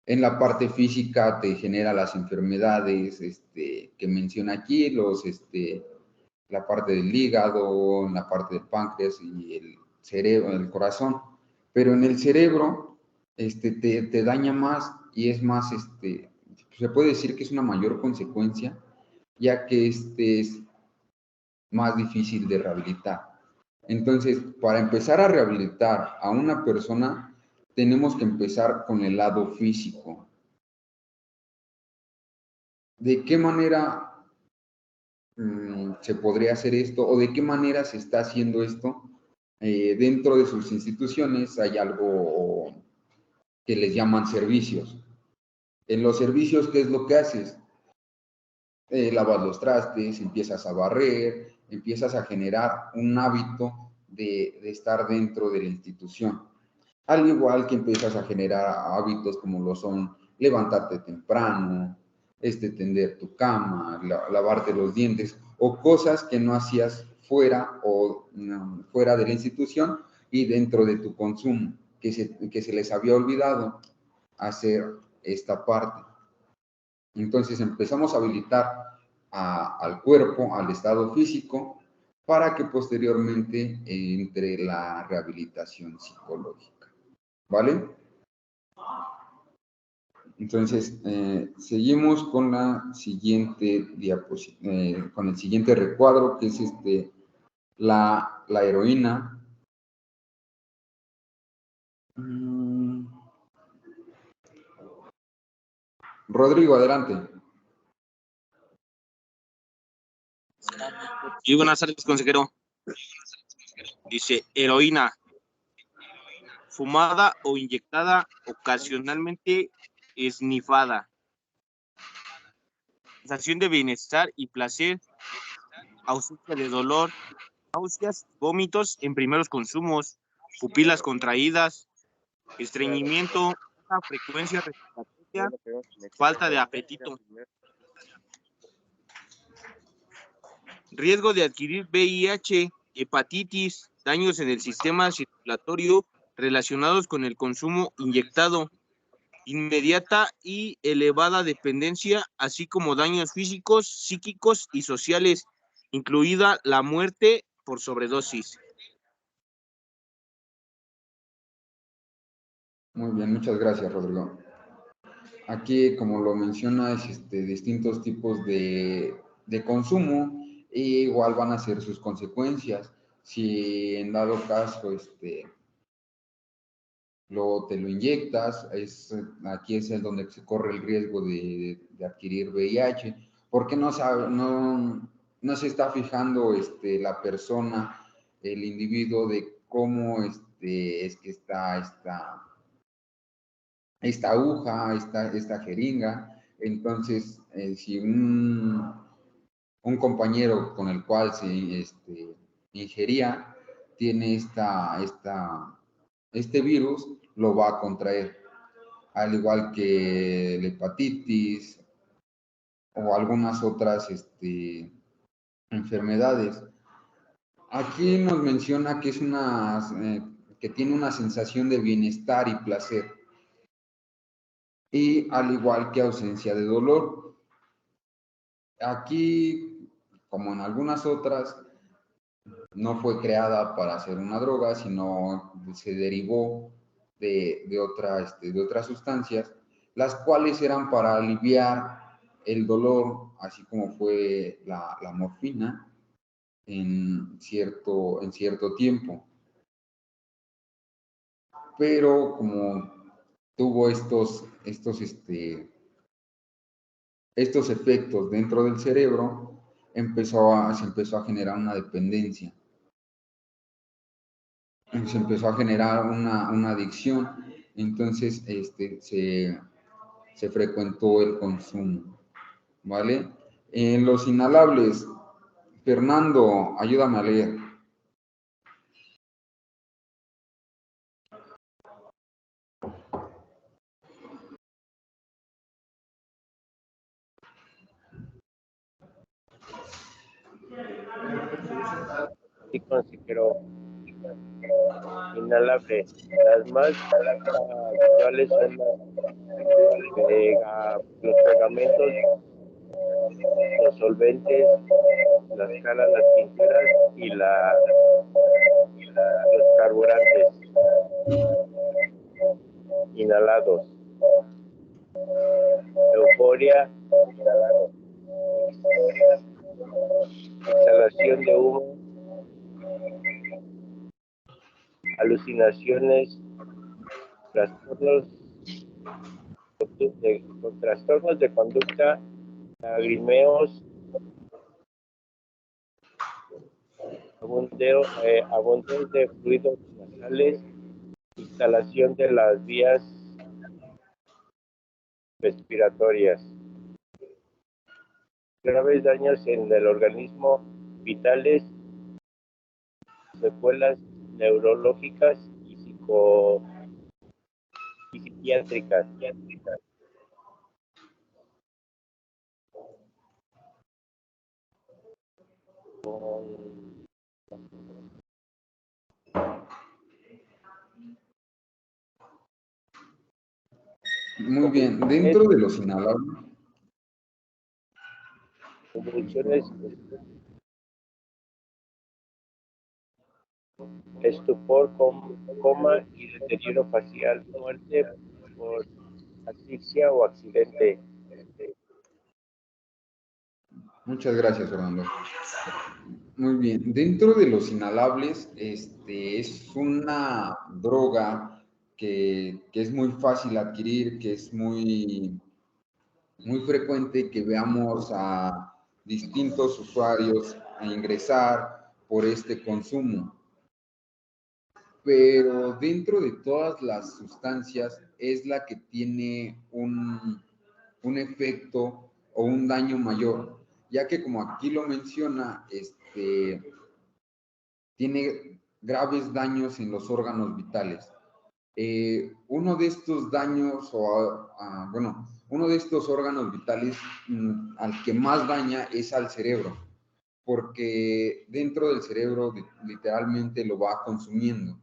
En la parte física te genera las enfermedades que menciona aquí, la parte del hígado, la parte del páncreas y el cerebro, el corazón. Pero en el cerebro te daña más y es más, se puede decir que es una mayor consecuencia, ya que es más difícil de rehabilitar. Entonces, para empezar a rehabilitar a una persona, tenemos que empezar con el lado físico. ¿De qué manera se podría hacer esto o de qué manera se está haciendo esto? Dentro de sus instituciones hay algo que les llaman servicios. En los servicios, ¿qué es lo que haces? Lavas los trastes, empiezas a barrer, empiezas a generar un hábito de estar dentro de la institución. Al igual que empiezas a generar hábitos como lo son levantarte temprano, tender tu cama, lavarte los dientes, o cosas que no hacías fuera o fuera de la institución y dentro de tu consumo, que se les había olvidado hacer esta parte. Entonces empezamos a habilitar al cuerpo, al estado físico, para que posteriormente entre la rehabilitación psicológica. ¿Vale? Entonces, seguimos con la siguiente diapositiva, con el siguiente recuadro, que es la heroína. Rodrigo, adelante. Y buenas tardes, consejero. Dice, heroína, fumada o inyectada, ocasionalmente esnifada. Sensación de bienestar y placer, ausencia de dolor, náuseas, vómitos en primeros consumos, pupilas contraídas, estreñimiento, baja frecuencia respiratoria, falta de apetito. Riesgo de adquirir VIH, hepatitis, daños en el sistema circulatorio relacionados con el consumo inyectado, inmediata y elevada dependencia, así como daños físicos, psíquicos y sociales, incluida la muerte por sobredosis. Muy bien, muchas gracias, Rodrigo. Aquí, como lo menciona, es distintos tipos de consumo, e igual van a ser sus consecuencias. Si en dado caso te lo inyectas, aquí es el donde se corre el riesgo de adquirir VIH, porque no se está fijando la persona, el individuo, de cómo es que está esta aguja, esta jeringa. Entonces, si un compañero con el cual se ingería tiene este virus, lo va a contraer, al igual que la hepatitis o algunas otras enfermedades. Aquí nos menciona que que tiene una sensación de bienestar y placer, y al igual que ausencia de dolor. Aquí, como en algunas otras, no fue creada para ser una droga, sino se derivó de otras sustancias, las cuales eran para aliviar el dolor, así como fue la morfina en cierto tiempo. Pero como tuvo estos estos efectos dentro del cerebro, se empezó a generar una dependencia. Se empezó a generar una adicción, entonces se frecuentó el consumo, ¿vale? En los inhalables, Fernando, ayúdame a leer. Sí, consejero. Inhalable. Las más habituales son los pegamentos, los solventes, las calas, las pinturas y los carburantes inhalados. Euforia, inhalado. Exhalación de humo, alucinaciones, trastornos de conducta, lagrimeos, abundez de fluidos nasales, instalación de las vías respiratorias, graves daños en el organismo, vitales, secuelas neurológicas y psiquiátricas. Muy bien, dentro de los inhalables. Convulsiones, estupor, coma y deterioro facial, muerte por asfixia o accidente. Muchas gracias, Fernando. Muy bien, dentro de los inhalables, es una droga que es muy fácil adquirir, que es muy frecuente que veamos a distintos usuarios a ingresar por este consumo. Pero dentro de todas las sustancias es la que tiene un efecto o un daño mayor, ya que como aquí lo menciona, tiene graves daños en los órganos vitales. Uno de estos daños, uno de estos órganos vitales al que más daña es al cerebro, porque dentro del cerebro literalmente lo va consumiendo.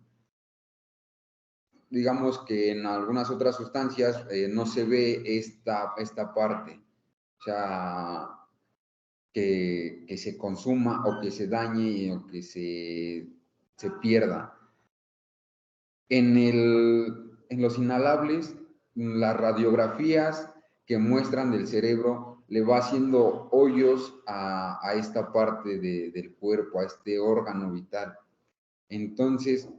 Digamos que en algunas otras sustancias no se ve esta parte, o sea, que se consuma o que se dañe o que se pierda. En los inhalables, las radiografías que muestran del cerebro le va haciendo hoyos a esta parte del cuerpo, a este órgano vital. Entonces,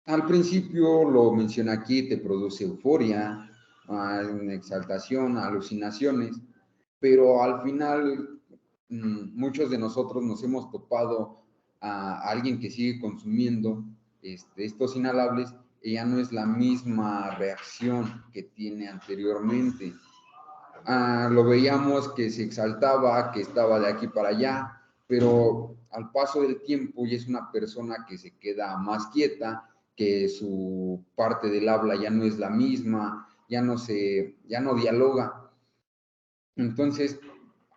al principio lo mencioné aquí, te produce euforia, exaltación, alucinaciones, pero al final muchos de nosotros nos hemos topado a alguien que sigue consumiendo estos inhalables y ya no es la misma reacción que tiene anteriormente. Lo veíamos que se exaltaba, que estaba de aquí para allá, pero al paso del tiempo ya es una persona que se queda más quieta, que su parte del habla ya no es la misma, ya no dialoga. Entonces,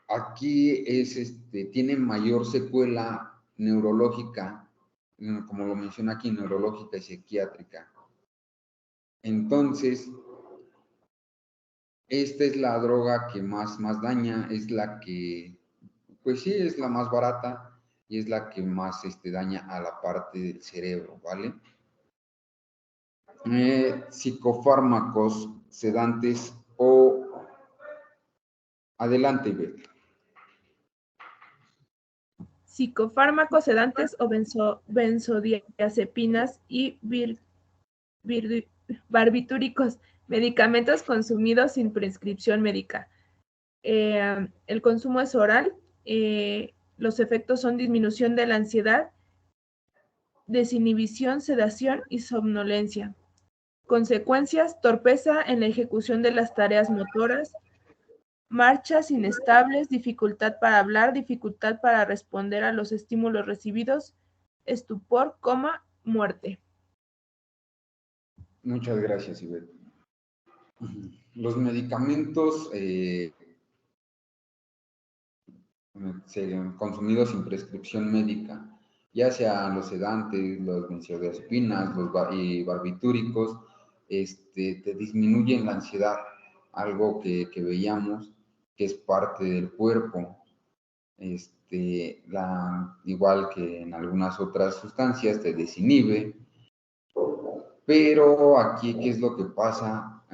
aquí tiene mayor secuela neurológica, como lo menciona aquí, neurológica y psiquiátrica. Entonces, esta es la droga que más daña, es la que, pues sí, es la más barata y es la que más daña a la parte del cerebro, ¿vale? Psicofármacos, sedantes o... Adelante, Ivette. Psicofármacos, sedantes o benzodiazepinas y barbitúricos, medicamentos consumidos sin prescripción médica, El consumo es oral. Los efectos son disminución de la ansiedad, desinhibición, sedación y somnolencia. Consecuencias: torpeza en la ejecución de las tareas motoras, marchas inestables, dificultad para hablar, dificultad para responder a los estímulos recibidos, estupor, coma, muerte. Muchas gracias, Ivette. Los medicamentos consumidos sin prescripción médica, ya sean los sedantes, los benzodiazepinas, y barbitúricos, te disminuyen la ansiedad, algo que veíamos que es parte del cuerpo, igual que en algunas otras sustancias te desinhibe, pero aquí, ¿qué es lo que pasa?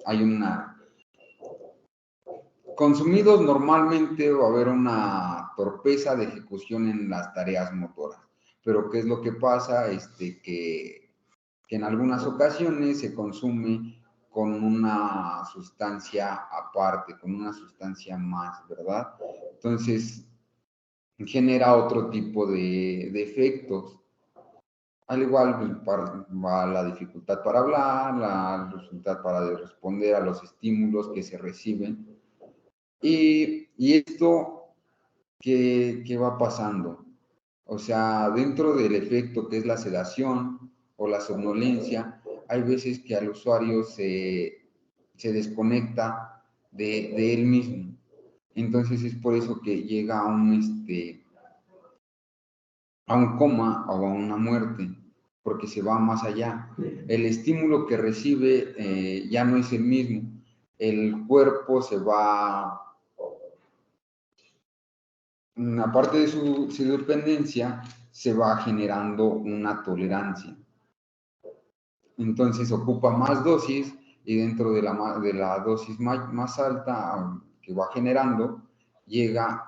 Hay consumidos normalmente va a haber una torpeza de ejecución en las tareas motoras, pero ¿qué es lo que pasa? Que en algunas ocasiones se consume con una sustancia aparte, con una sustancia más, ¿verdad? Entonces, genera otro tipo de efectos. Al igual va la dificultad para hablar, la dificultad para responder a los estímulos que se reciben. Y esto, ¿qué va pasando? O sea, dentro del efecto que es la sedación o la somnolencia, hay veces que al usuario se desconecta de él mismo. Entonces es por eso que llega a un coma o a una muerte, porque se va más allá. El estímulo que recibe ya no es el mismo. El cuerpo se va, aparte de su dependencia, se va generando una tolerancia. Entonces ocupa más dosis y dentro de la dosis más alta que va generando, llega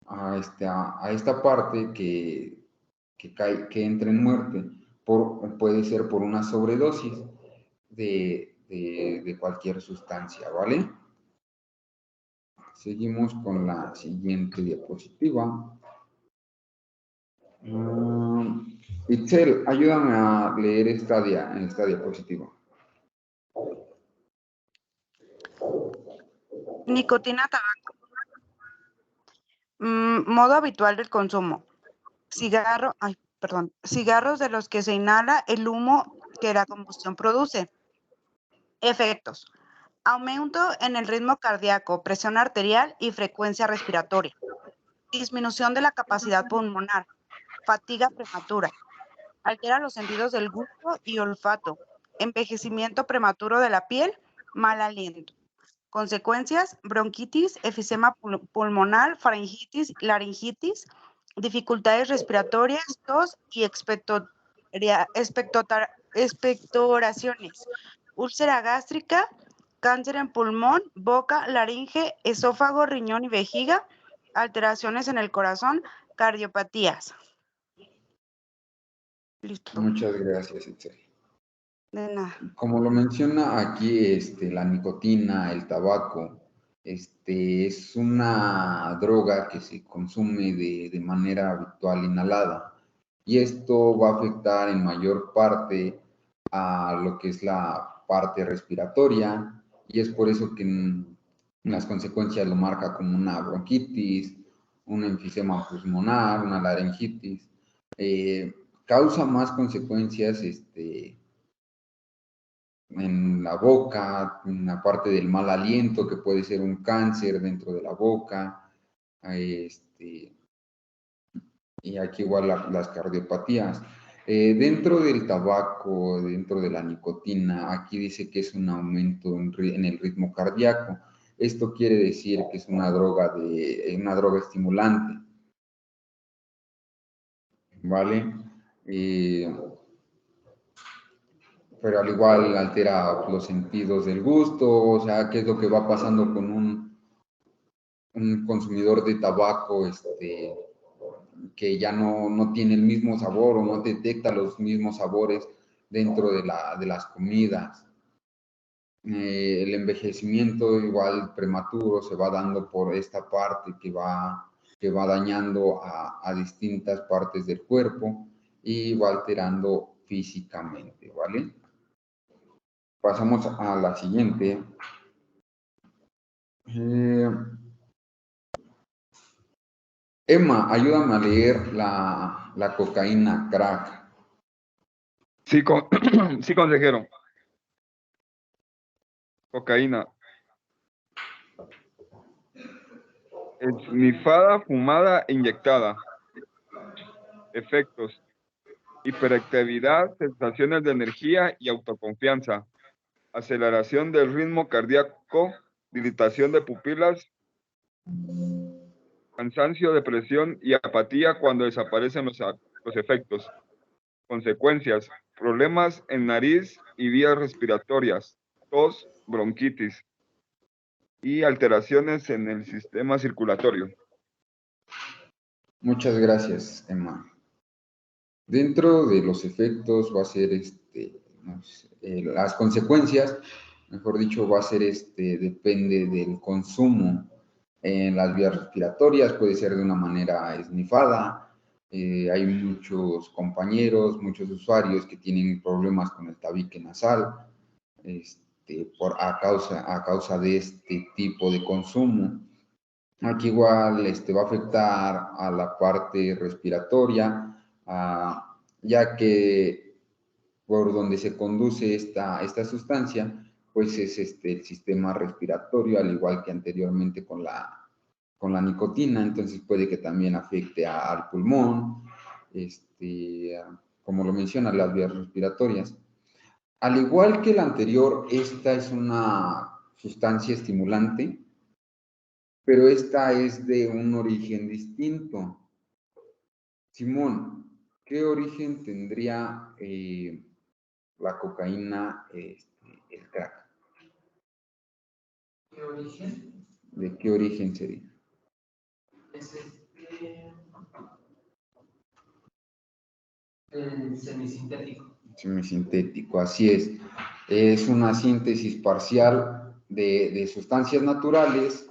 a esta parte que entra en muerte. Puede ser por una sobredosis de cualquier sustancia, ¿vale? Seguimos con la siguiente diapositiva. Itzel, ayúdame a leer esta diapositiva. Nicotina, tabaco. Modo habitual del consumo. Cigarros de los que se inhala el humo que la combustión produce. Efectos: aumento en el ritmo cardíaco, presión arterial y frecuencia respiratoria. Disminución de la capacidad pulmonar, fatiga prematura. Altera los sentidos del gusto y olfato. Envejecimiento prematuro de la piel, mal aliento. Consecuencias: bronquitis, efisema pulmonar, faringitis, laringitis, dificultades respiratorias, tos y expectoraciones, úlcera gástrica, cáncer en pulmón, boca, laringe, esófago, riñón y vejiga, alteraciones en el corazón, cardiopatías. Listo. Muchas gracias, Itzel. De nada. Como lo menciona aquí, la nicotina, el tabaco, es una droga que se consume de manera habitual inhalada, y esto va a afectar en mayor parte a lo que es la parte respiratoria, y es por eso que en las consecuencias lo marca como una bronquitis, un enfisema pulmonar, una laringitis. Causa más consecuencias en la boca, en la parte del mal aliento, que puede ser un cáncer dentro de la boca, y aquí igual las cardiopatías. Dentro del tabaco, dentro de la nicotina, aquí dice que es un aumento en el ritmo cardíaco. Esto quiere decir que es una droga estimulante, ¿vale? Pero al igual altera los sentidos del gusto, o sea, qué es lo que va pasando con un consumidor de tabaco, que ya no tiene el mismo sabor o no detecta los mismos sabores dentro de las comidas. El envejecimiento igual prematuro se va dando por esta parte que va dañando a distintas partes del cuerpo y va alterando físicamente, ¿vale? Pasamos a la siguiente. Emma, ayúdame a leer la cocaína crack. Sí, sí, consejero. Cocaína. Esnifada, fumada e inyectada. Efectos: hiperactividad, sensaciones de energía y autoconfianza, aceleración del ritmo cardíaco, dilatación de pupilas, cansancio, depresión y apatía cuando desaparecen los efectos. Consecuencias: problemas en nariz y vías respiratorias, tos, bronquitis y alteraciones en el sistema circulatorio. Muchas gracias, Emma. Dentro de los efectos va a ser las consecuencias, mejor dicho, va a ser depende del consumo en las vías respiratorias, puede ser de una manera esnifada. Hay muchos compañeros, muchos usuarios que tienen problemas con el tabique nasal a causa de este tipo de consumo. Aquí igual va a afectar a la parte respiratoria, ya que por donde se conduce esta sustancia, pues es el sistema respiratorio, al igual que anteriormente con la nicotina, entonces puede que también afecte al pulmón, como lo menciona, las vías respiratorias. Al igual que la anterior, esta es una sustancia estimulante, pero esta es de un origen distinto. Simón, ¿qué origen tendría la cocaína, el crack? ¿Qué origen? ¿De qué origen sería? Es el semisintético. Semisintético, así es. Es una síntesis parcial de sustancias naturales,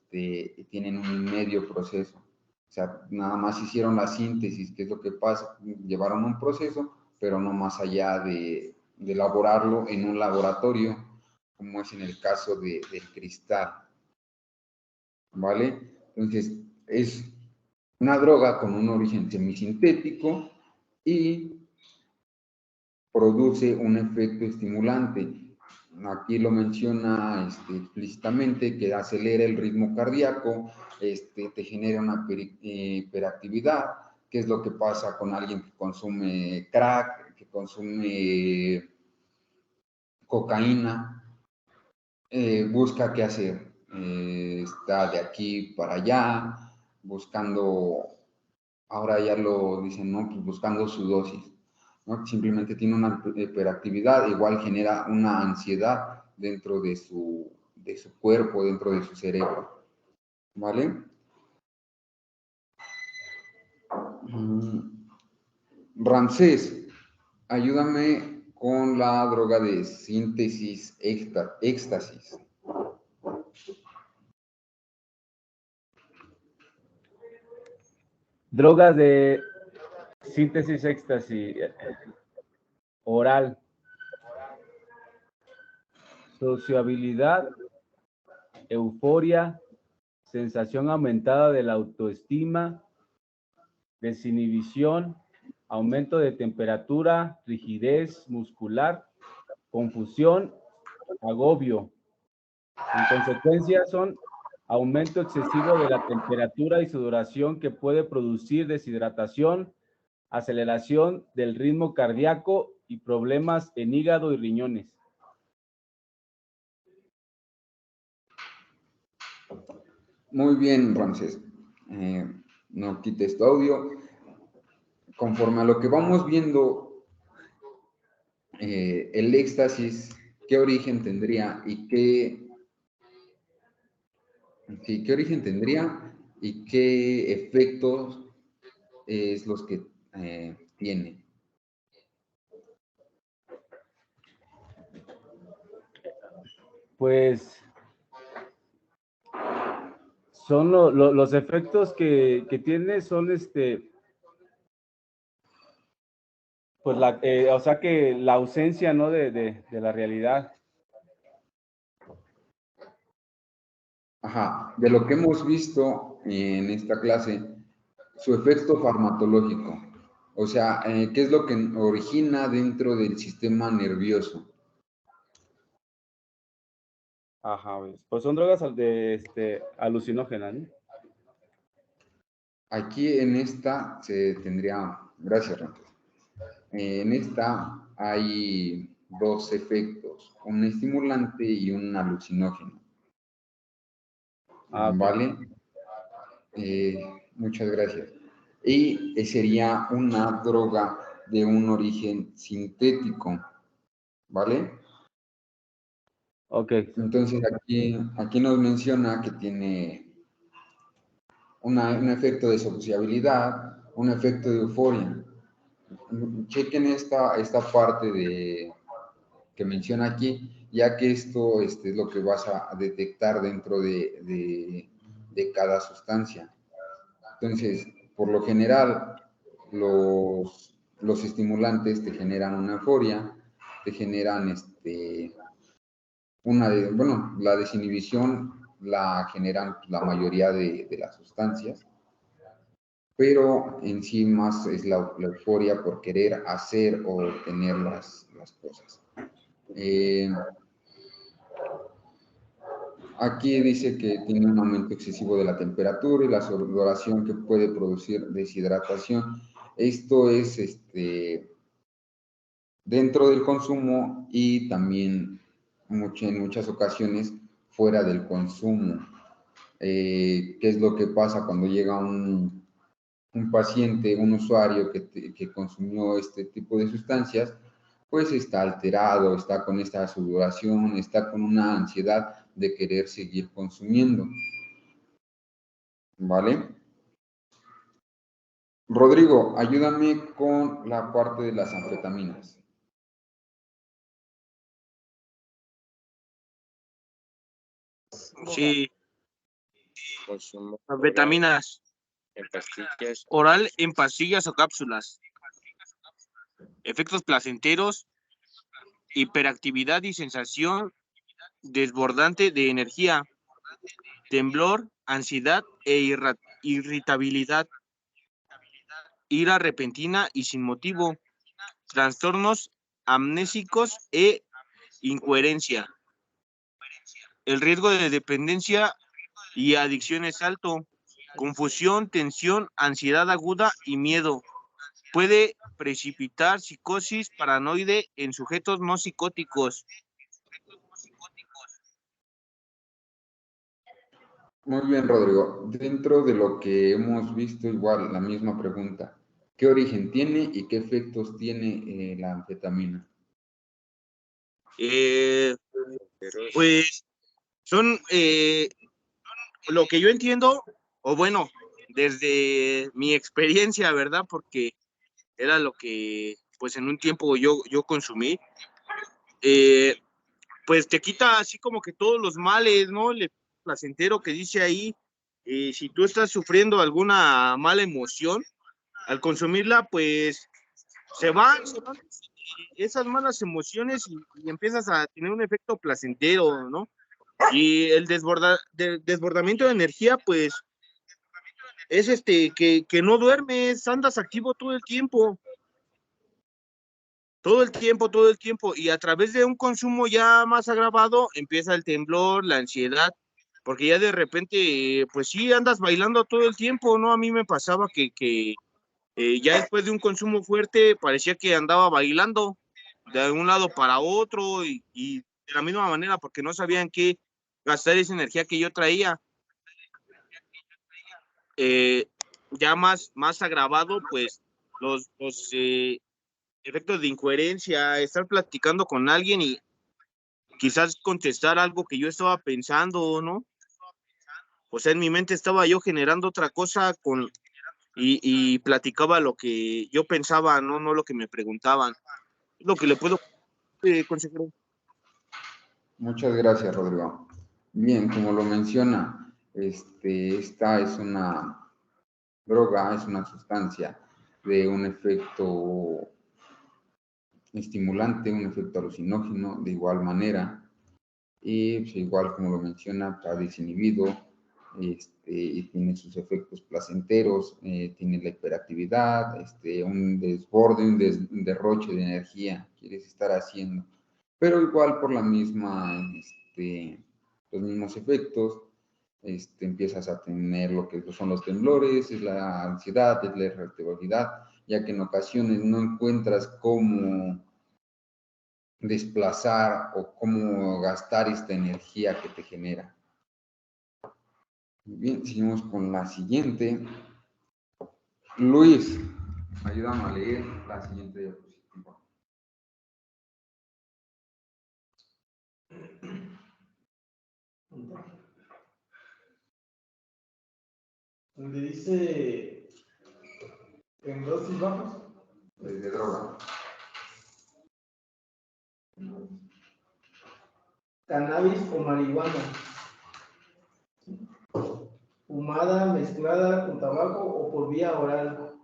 tienen un medio proceso. O sea, nada más hicieron la síntesis, que es lo que pasa, llevaron un proceso, pero no más allá de elaborarlo en un laboratorio, como es en el caso del cristal. ¿Vale? Entonces, es una droga con un origen semisintético y produce un efecto estimulante. Aquí lo menciona explícitamente, que acelera el ritmo cardíaco, te genera una hiperactividad, que es lo que pasa con alguien que consume crack, que consume cocaína, busca qué hacer, está de aquí para allá, buscando, ahora ya lo dicen, ¿no? Pues buscando su dosis. ¿No? Simplemente tiene una hiperactividad, igual genera una ansiedad dentro de su cuerpo, dentro de su cerebro. ¿Vale? Ramsés, ayúdame con la droga de síntesis éxtasis. Drogas de síntesis éxtasis oral. Sociabilidad, euforia, sensación aumentada de la autoestima, desinhibición, aumento de temperatura, rigidez muscular, confusión, agobio. En consecuencia son aumento excesivo de la temperatura y sudoración que puede producir deshidratación, aceleración del ritmo cardíaco y problemas en hígado y riñones. Muy bien, Ramsés. No quites tu audio. Conforme a lo que vamos viendo, el éxtasis, ¿qué origen tendría y qué origen tendría y qué efectos es los que tiene? Pues son los efectos que tiene son pues o sea que la ausencia, ¿no? de la realidad. Ajá, de lo que hemos visto en esta clase, su efecto farmacológico, o sea, ¿qué es lo que origina dentro del sistema nervioso? Ajá, pues son drogas alucinógenas, ¿no? Aquí en esta se tendría, gracias, Ramón. En esta hay dos efectos, un estimulante y un alucinógeno. Ah, ok. ¿Vale? Muchas gracias. Y sería una droga de un origen sintético, ¿vale? Ok. Entonces aquí nos menciona que tiene un efecto de sociabilidad, un efecto de euforia. Chequen esta parte que menciona aquí, ya que esto es lo que vas a detectar dentro de cada sustancia. Entonces, por lo general, los estimulantes te generan una euforia, te generan la desinhibición la generan la mayoría de las sustancias, pero en sí más es la euforia por querer hacer o tener las cosas. Aquí dice que tiene un aumento excesivo de la temperatura y la sudoración que puede producir deshidratación. Esto es dentro del consumo y también en muchas ocasiones fuera del consumo. ¿Qué es lo que pasa cuando llega un paciente, un usuario que consumió este tipo de sustancias? Pues está alterado, está con esta sudoración, está con una ansiedad de querer seguir consumiendo. ¿Vale? Rodrigo, ayúdame con la parte de las anfetaminas. Sí. Anfetaminas. Oral en pastillas o cápsulas. Efectos placenteros, hiperactividad y sensación desbordante de energía, temblor, ansiedad e irritabilidad, ira repentina y sin motivo, trastornos amnésicos e incoherencia. El riesgo de dependencia y adicción es alto. Confusión, tensión, ansiedad aguda y miedo. Puede precipitar psicosis paranoide en sujetos no psicóticos. Muy bien, Rodrigo. Dentro de lo que hemos visto, igual la misma pregunta. ¿Qué origen tiene y qué efectos tiene la anfetamina? Pues son lo que yo entiendo, o bueno, desde mi experiencia, ¿verdad? Porque era lo que pues en un tiempo yo consumí, pues te quita así como que todos los males, ¿no? El placentero que dice ahí, si tú estás sufriendo alguna mala emoción, al consumirla, pues se van esas malas emociones y empiezas a tener un efecto placentero, ¿no? Y el desbordamiento de energía, pues, es que no duermes, andas activo todo el tiempo. Todo el tiempo, y a través de un consumo ya más agravado empieza el temblor, la ansiedad, porque ya de repente, pues sí, andas bailando todo el tiempo, ¿no? A mí me pasaba que ya después de un consumo fuerte parecía que andaba bailando de un lado para otro y de la misma manera, porque no sabían qué gastar esa energía que yo traía. Ya más agravado, pues los efectos de incoherencia, estar platicando con alguien y quizás contestar algo que yo estaba pensando, ¿no? O sea, en mi mente estaba yo generando otra cosa y platicaba lo que yo pensaba, no lo que me preguntaban. Es lo que le puedo consejero. Muchas gracias, Rodrigo. Bien, como lo menciona, esta es una droga, es una sustancia de un efecto estimulante, un efecto alucinógeno, de igual manera, y pues, igual como lo menciona, está desinhibido, y tiene sus efectos placenteros, tiene la hiperactividad, un desborde, un derroche de energía, quieres estar haciendo, pero igual por la misma, los mismos efectos, empiezas a tener lo que son los temblores, es la ansiedad, es la irritabilidad, ya que en ocasiones no encuentras cómo desplazar o cómo gastar esta energía que te genera. Bien, seguimos con la siguiente. Luis, ayúdame a leer la siguiente diapositiva. Donde dice en dosis bajas. De droga. Cannabis o marihuana. Fumada mezclada con tabaco o por vía oral.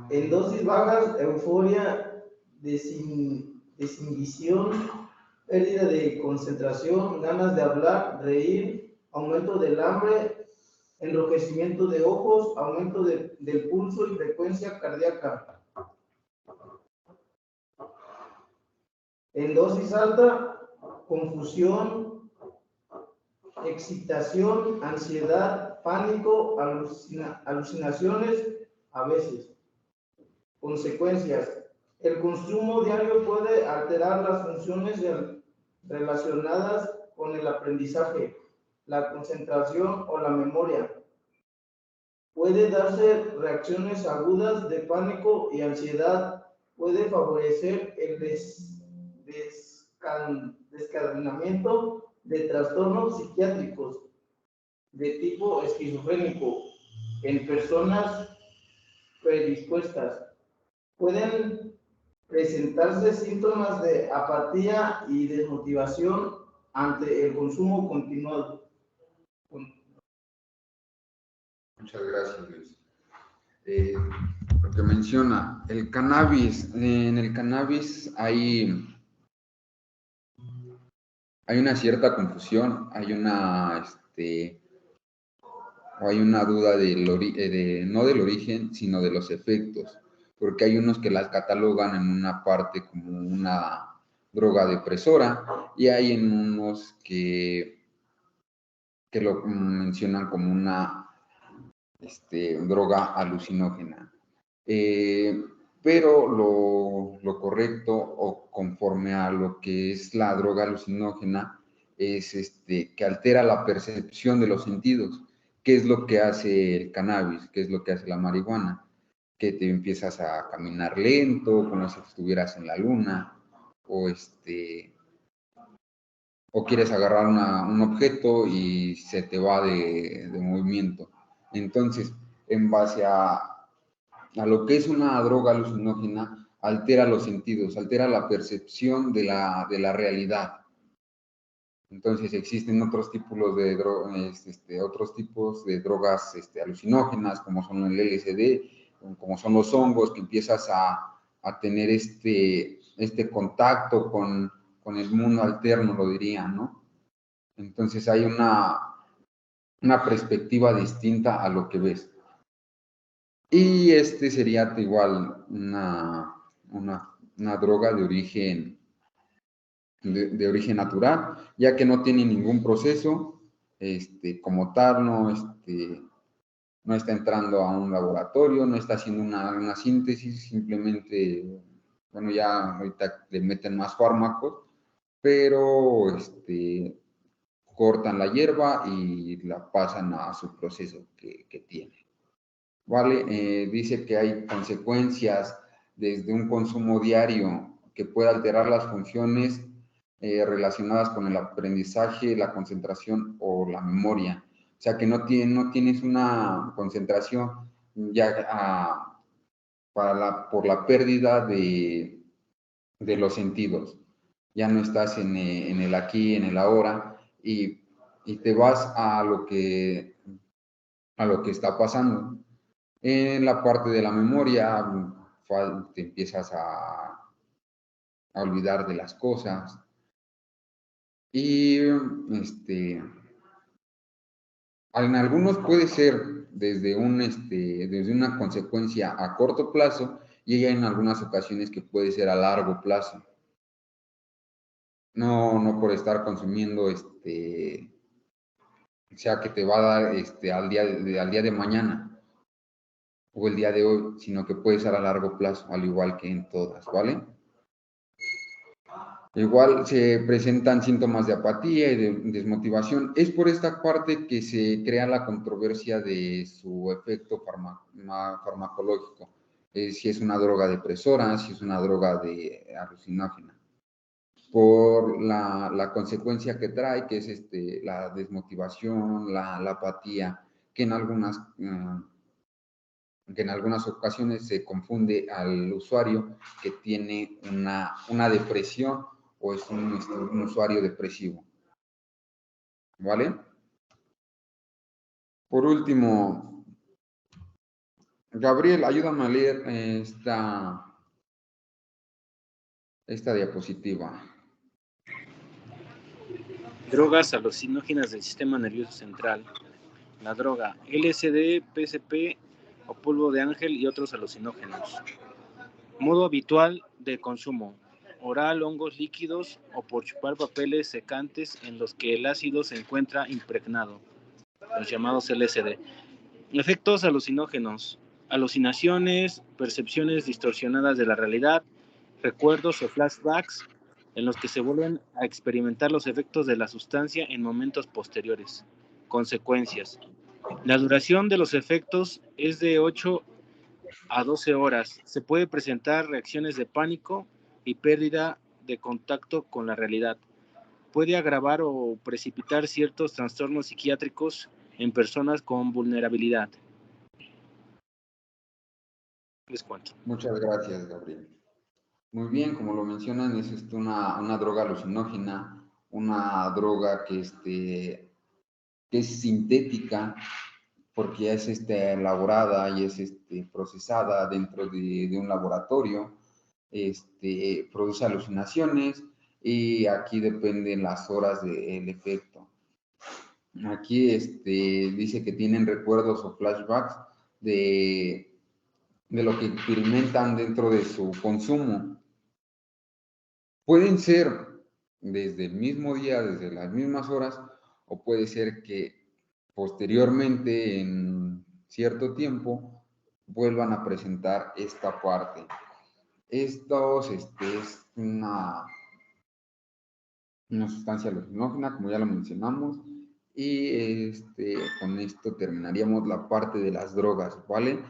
En dosis bajas, euforia, desinhibición, pérdida de concentración, ganas de hablar, reír, aumento del hambre, enrojecimiento de ojos, aumento del pulso y frecuencia cardíaca. En dosis alta, confusión, excitación, ansiedad, pánico, alucinaciones a veces. Consecuencias. El consumo diario puede alterar las funciones relacionadas con el aprendizaje, la concentración o la memoria. Puede darse reacciones agudas de pánico y ansiedad. Puede favorecer el desencadenamiento de trastornos psiquiátricos de tipo esquizofrénico en personas predispuestas. Pueden presentarse síntomas de apatía y desmotivación ante el consumo continuado. Muchas gracias, Luis. Lo que menciona, el cannabis. En el cannabis hay una cierta confusión, hay una duda no del origen, sino de los efectos, porque hay unos que las catalogan en una parte como una droga depresora y hay en unos que lo mencionan como una droga alucinógena. Pero lo correcto o conforme a lo que es la droga alucinógena es que altera la percepción de los sentidos. ¿Qué es lo que hace el cannabis? ¿Qué es lo que hace la marihuana? Que te empiezas a caminar lento, como si estuvieras en la luna, o quieres agarrar un objeto y se te va de movimiento. Entonces, en base a lo que es una droga alucinógena, altera los sentidos, altera la percepción de la realidad. Entonces existen otros tipos de drogas alucinógenas, como son el LSD, como son los hongos, que empiezas a tener este contacto con el mundo alterno, lo diría, ¿no? Entonces hay una perspectiva distinta a lo que ves. Y sería igual una droga de origen natural, ya que no tiene ningún proceso, como tal, no está entrando a un laboratorio, no está haciendo una síntesis, simplemente, bueno, ya ahorita le meten más fármacos, pero cortan la hierba y la pasan a su proceso que tiene. ¿Vale? Dice que hay consecuencias desde un consumo diario que puede alterar las funciones relacionadas con el aprendizaje, la concentración o la memoria. O sea, que no tienes una concentración ya por la pérdida de los sentidos. Ya no estás en el aquí, en el ahora, y te vas a lo que está pasando. En la parte de la memoria, te empiezas a olvidar de las cosas. Y en algunos puede ser desde una consecuencia a corto plazo, y en algunas ocasiones que puede ser a largo plazo. No por estar consumiendo, o sea, que te va a dar al día de mañana o el día de hoy, sino que puede ser a largo plazo, al igual que en todas, ¿vale? Igual se presentan síntomas de apatía y de desmotivación. Es por esta parte que se crea la controversia de su efecto farmacológico. Si es una droga depresora, si es una droga alucinógena. Por la consecuencia que trae, que es la desmotivación, la apatía, que en algunas ocasiones se confunde al usuario que tiene una depresión o es un usuario depresivo. ¿Vale? Por último, Gabriel, ayúdame a leer esta diapositiva. Drogas alucinógenas del sistema nervioso central. La droga LSD, PCP o polvo de ángel y otros alucinógenos. Modo habitual de consumo: oral, hongos líquidos o por chupar papeles secantes en los que el ácido se encuentra impregnado, los llamados LSD. Efectos alucinógenos: alucinaciones, percepciones distorsionadas de la realidad, recuerdos o flashbacks en los que se vuelven a experimentar los efectos de la sustancia en momentos posteriores. Consecuencias: la duración de los efectos es de 8 a 12 horas. Se puede presentar reacciones de pánico y pérdida de contacto con la realidad. Puede agravar o precipitar ciertos trastornos psiquiátricos en personas con vulnerabilidad. Les cuento. Muchas gracias, Gabriel. Muy bien, como lo mencionan, es una droga alucinógena, una droga que es sintética, porque ya es elaborada y es procesada dentro de un laboratorio, produce alucinaciones, y aquí dependen las horas del efecto. Aquí dice que tienen recuerdos o flashbacks de lo que experimentan dentro de su consumo. Pueden ser desde el mismo día, desde las mismas horas, o puede ser que posteriormente, en cierto tiempo, vuelvan a presentar esta parte. Estos es una sustancia alucinógena, como ya lo mencionamos, y con esto terminaríamos la parte de las drogas, ¿vale?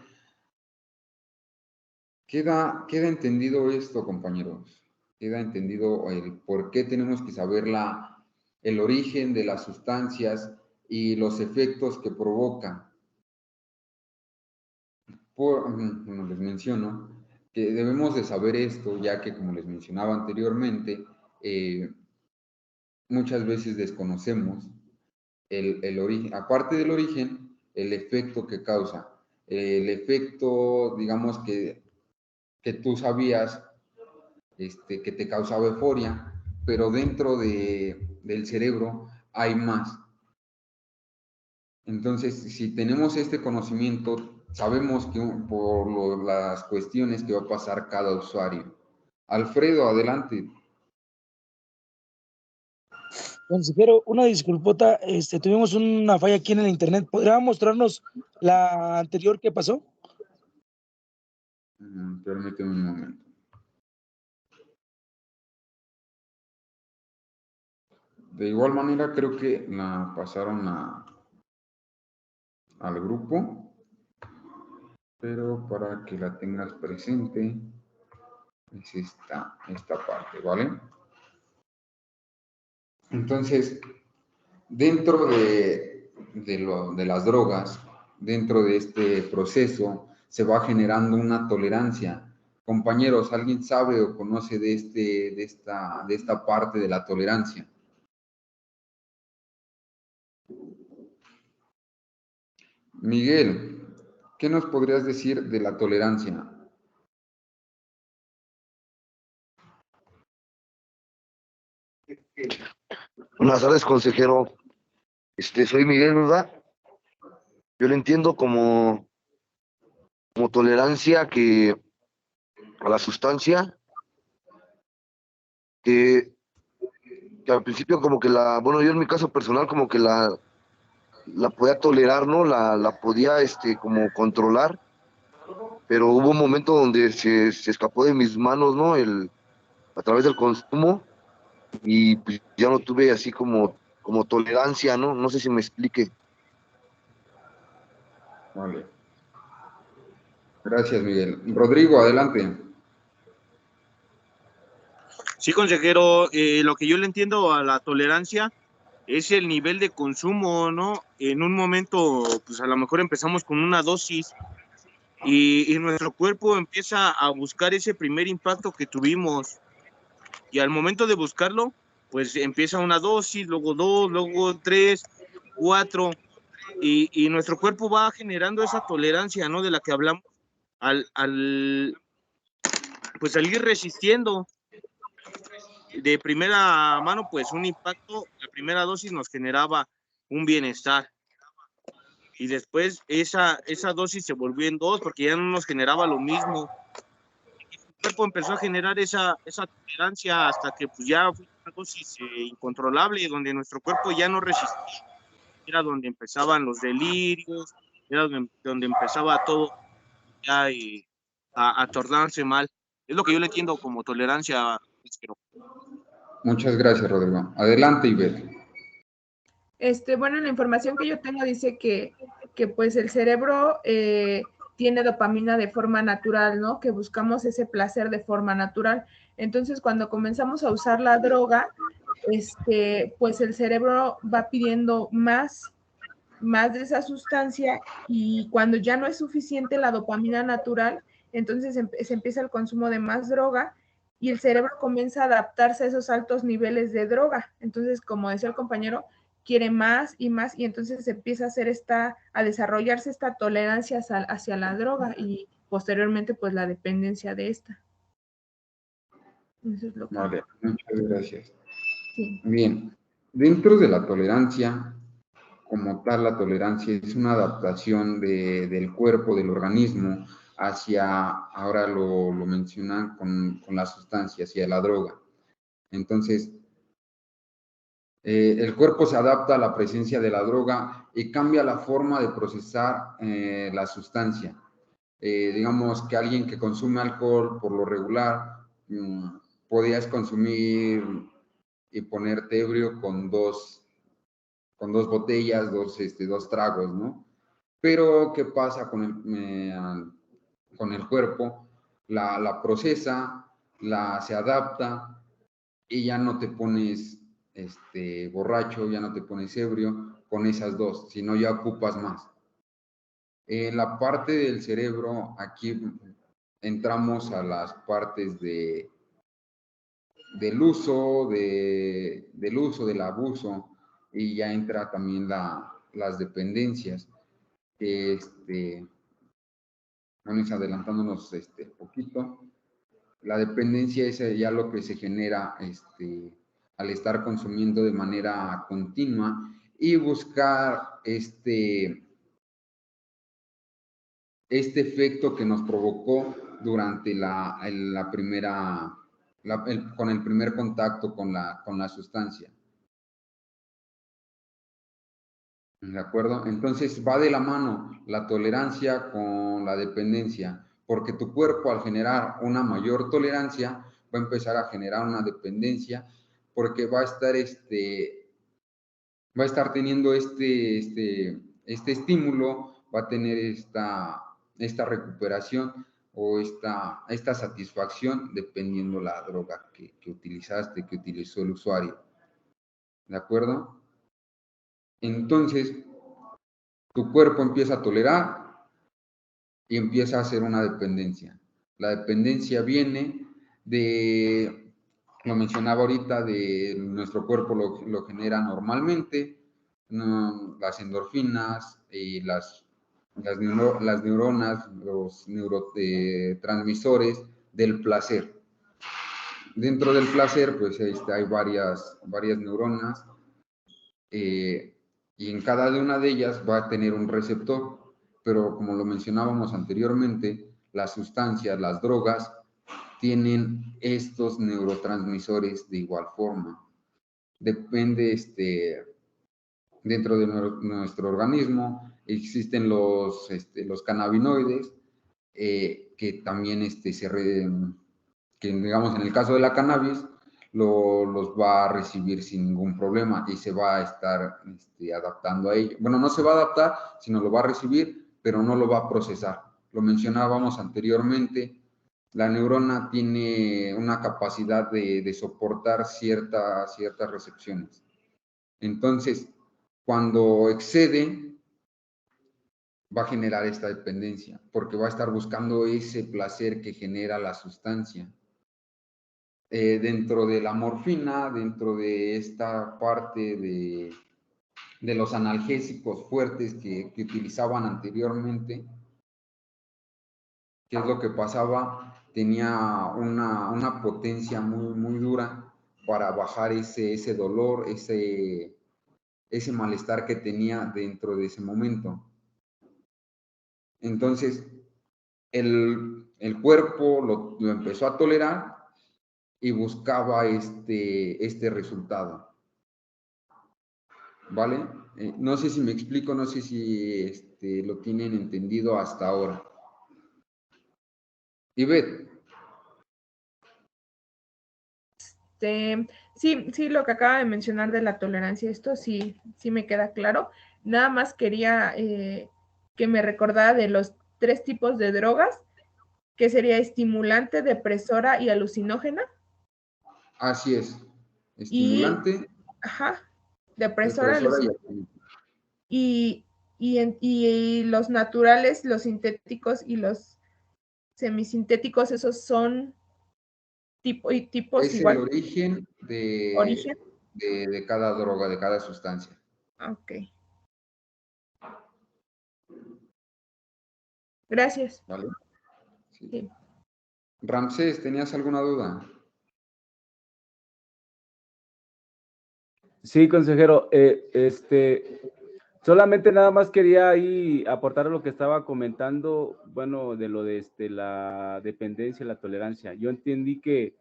¿Queda entendido esto, compañeros? ¿Queda entendido el por qué tenemos que saber el origen de las sustancias y los efectos que provocan? Bueno, les menciono que debemos de saber esto, ya que, como les mencionaba anteriormente, muchas veces desconocemos el origen, aparte del origen, el efecto que causa. El efecto, digamos, que tú sabías que te causaba euforia, pero dentro del cerebro hay más. Entonces, si tenemos este conocimiento, sabemos que por las cuestiones que va a pasar cada usuario. Alfredo, adelante. Consejero, una disculpota, tuvimos una falla aquí en el internet. ¿Podría mostrarnos la anterior que pasó? Permíteme un momento. De igual manera, creo que la pasaron al grupo, pero para que la tengas presente, es esta parte, ¿vale? Entonces, dentro de las drogas, dentro de este proceso, se va generando una tolerancia Compañeros, ¿alguien sabe o conoce de esta parte de la tolerancia? Miguel, ¿qué nos podrías decir de la tolerancia? Buenas tardes, consejero. Soy Miguel, ¿verdad? Yo lo entiendo como tolerancia a la sustancia, que al principio como que bueno, yo en mi caso personal como que la podía tolerar, ¿no? La podía como controlar, pero hubo un momento donde se escapó de mis manos, ¿no? A través del consumo, y pues ya no tuve así como tolerancia, ¿no? No sé si me explique. Vale. Gracias, Miguel. Rodrigo, adelante. Sí, consejero, lo que yo le entiendo a la tolerancia es el nivel de consumo, ¿no? En un momento, pues a lo mejor empezamos con una dosis y nuestro cuerpo empieza a buscar ese primer impacto que tuvimos, y al momento de buscarlo, pues empieza una dosis, luego 2, luego 3, 4, y nuestro cuerpo va generando esa tolerancia, ¿no? De la que hablamos, pues al ir resistiendo. De primera mano, pues un impacto, la primera dosis nos generaba un bienestar, y después esa dosis se volvió en 2 porque ya no nos generaba lo mismo. El cuerpo empezó a generar esa tolerancia hasta que pues ya fue una dosis incontrolable, donde nuestro cuerpo ya no resistía. Era donde empezaban los delirios, era donde empezaba todo ya a tornarse mal. Es lo que yo le entiendo como tolerancia. Muchas gracias, Rodrigo. Adelante, Ivette. Bueno, la información que yo tengo dice que pues el cerebro tiene dopamina de forma natural, ¿no? Que buscamos ese placer de forma natural. Entonces, cuando comenzamos a usar la droga, pues el cerebro va pidiendo más de esa sustancia, y cuando ya no es suficiente la dopamina natural, entonces se empieza el consumo de más droga y el cerebro comienza a adaptarse a esos altos niveles de droga. Entonces, como decía el compañero, quiere más y más, y entonces se empieza a hacer a desarrollarse esta tolerancia hacia la droga y posteriormente pues la dependencia de esta. Eso es lo que... Vale, muchas gracias. Sí. Bien, dentro de la tolerancia, como tal, la tolerancia es una adaptación del cuerpo, del organismo, hacia, ahora lo mencionan con la sustancia, hacia la droga. Entonces, el cuerpo se adapta a la presencia de la droga y cambia la forma de procesar la sustancia. Digamos que alguien que consume alcohol por lo regular, podías consumir y ponerte ebrio con dos botellas, dos tragos, ¿no? Pero, ¿qué pasa con el cuerpo? La procesa, se adapta y ya no te pones borracho, ya no te pones ebrio con esas dos, sino ya ocupas más. En la parte del cerebro, aquí entramos a las partes del uso, del abuso, y ya entra también las dependencias. Vamos adelantándonos poquito. La dependencia es ya lo que se genera al estar consumiendo de manera continua y buscar este efecto que nos provocó durante con el primer contacto con la sustancia. ¿De acuerdo? Entonces va de la mano la tolerancia con la dependencia, porque tu cuerpo, al generar una mayor tolerancia, va a empezar a generar una dependencia, porque va a estar teniendo este estímulo, va a tener esta recuperación o esta satisfacción dependiendo la droga que utilizaste, que utilizó el usuario. ¿De acuerdo? Entonces, tu cuerpo empieza a tolerar y empieza a hacer una dependencia. La dependencia viene de, lo mencionaba ahorita, de nuestro cuerpo lo genera normalmente, las endorfinas y las neuronas, los neurotransmisores del placer. Dentro del placer, pues hay varias neuronas, y en cada una de ellas va a tener un receptor, pero como lo mencionábamos anteriormente, las sustancias, las drogas, tienen estos neurotransmisores de igual forma. Depende, dentro de nuestro organismo existen los cannabinoides, que también que digamos en el caso de la cannabis, los va a recibir sin ningún problema y se va a estar adaptando a ello. Bueno, no se va a adaptar, sino lo va a recibir, pero no lo va a procesar. Lo mencionábamos anteriormente, la neurona tiene una capacidad de soportar ciertas recepciones. Entonces, cuando excede, va a generar esta dependencia, porque va a estar buscando ese placer que genera la sustancia. Dentro de la morfina, dentro de esta parte de los analgésicos fuertes que utilizaban anteriormente, ¿qué es lo que pasaba? Tenía una potencia muy dura para bajar ese dolor, ese malestar que tenía dentro de ese momento. Entonces, el cuerpo lo empezó a tolerar y buscaba este resultado. ¿Vale? No sé si me explico, no sé si lo tienen entendido hasta ahora. Ivette. Sí, lo que acaba de mencionar de la tolerancia, esto sí me queda claro. Nada más quería que me recordara de los 3 tipos de drogas, que sería estimulante, depresora y alucinógena. Así es. Estimulante. Depresora y los naturales, los sintéticos y los semisintéticos, esos son tipos es igual. El origen de cada droga, de cada sustancia. Ok. Gracias. ¿Vale? Sí. Ramsés, ¿tenías alguna duda? Sí, consejero. Solamente nada más quería ahí aportar lo que estaba comentando, bueno, de lo de la dependencia y la tolerancia. Yo entendí que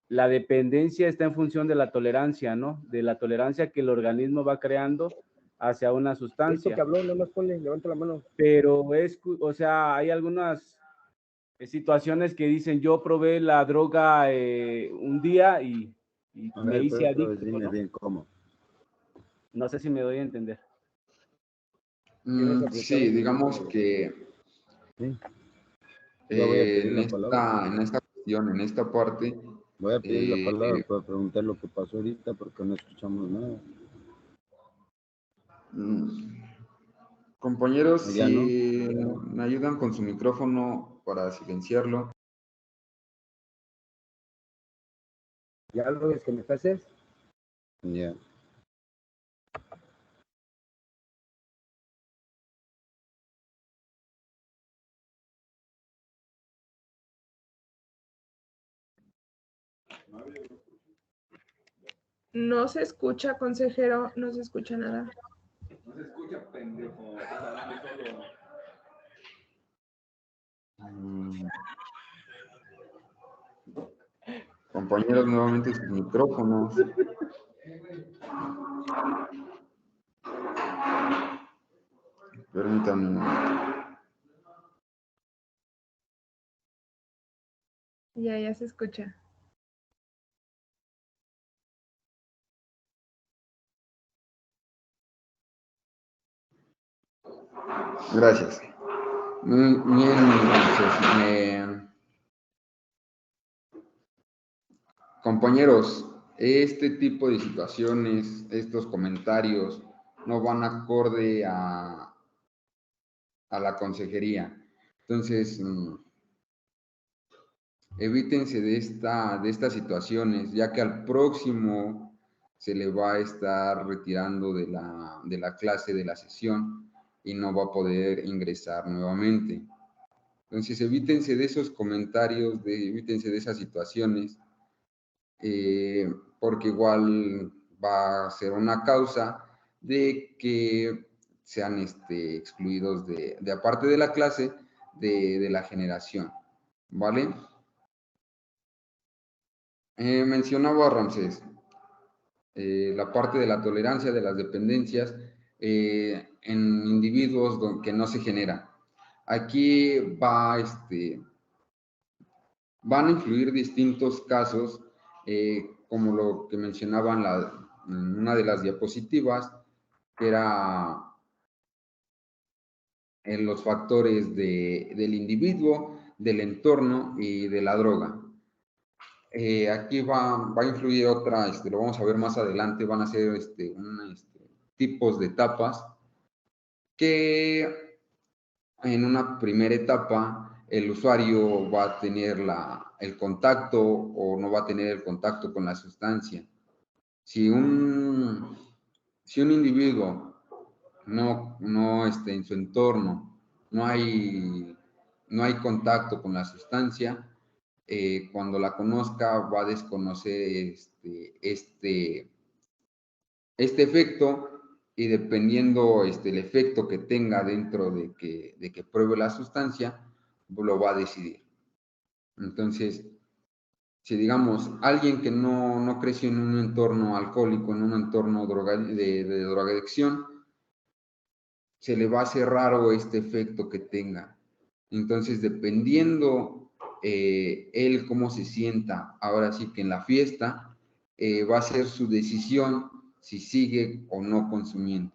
la dependencia está en función de la tolerancia, ¿no? De la tolerancia que el organismo va creando hacia una sustancia. Que habló, nada más ponle, levanta la mano. Pero o sea, hay algunas situaciones que dicen, yo probé la droga un día y me hice adicto. Dime bien cómo. No sé si me doy a entender. Sí, digamos que en esta cuestión, en esta parte, voy a pedir la palabra para preguntar lo que pasó ahorita porque no escuchamos nada. Compañeros, si me ayudan con su micrófono para silenciarlo. ¿Ya lo ves que me haces? Ya. No se escucha, consejero, no se escucha nada. No se escucha, pendejo. Estás hablando solo. Compañeros, nuevamente sus micrófonos. Permítanme. Ya se escucha. Gracias. Bien, entonces, compañeros, este tipo de situaciones, estos comentarios, no van acorde a la consejería. Entonces, Evítense de estas situaciones, ya que al próximo se le va a estar retirando de la clase, de la sesión, y no va a poder ingresar nuevamente. Entonces, evítense de esos comentarios, evítense de esas situaciones, porque igual va a ser una causa de que sean excluidos de aparte de la clase, de la generación, ¿vale? Mencionaba Ramsés la parte de la tolerancia de las dependencias en individuos que no se genera. Aquí van a influir distintos casos, como lo que mencionaban en una de las diapositivas, que era en los factores del individuo, del entorno y de la droga. Aquí va a influir otra, lo vamos a ver más adelante, van a ser tipos de etapas, que en una primera etapa el usuario va a tener el contacto o no va a tener el contacto con la sustancia. Si un individuo no en su entorno no hay contacto con la sustancia, cuando la conozca va a desconocer este efecto, y dependiendo el efecto que tenga dentro de que pruebe la sustancia, lo va a decidir. Entonces, si digamos, alguien que no creció en un entorno alcohólico, en un entorno de drogadicción, se le va a hacer raro este efecto que tenga. Entonces, dependiendo él cómo se sienta, ahora sí que en la fiesta, va a ser su decisión si sigue o no consumiendo.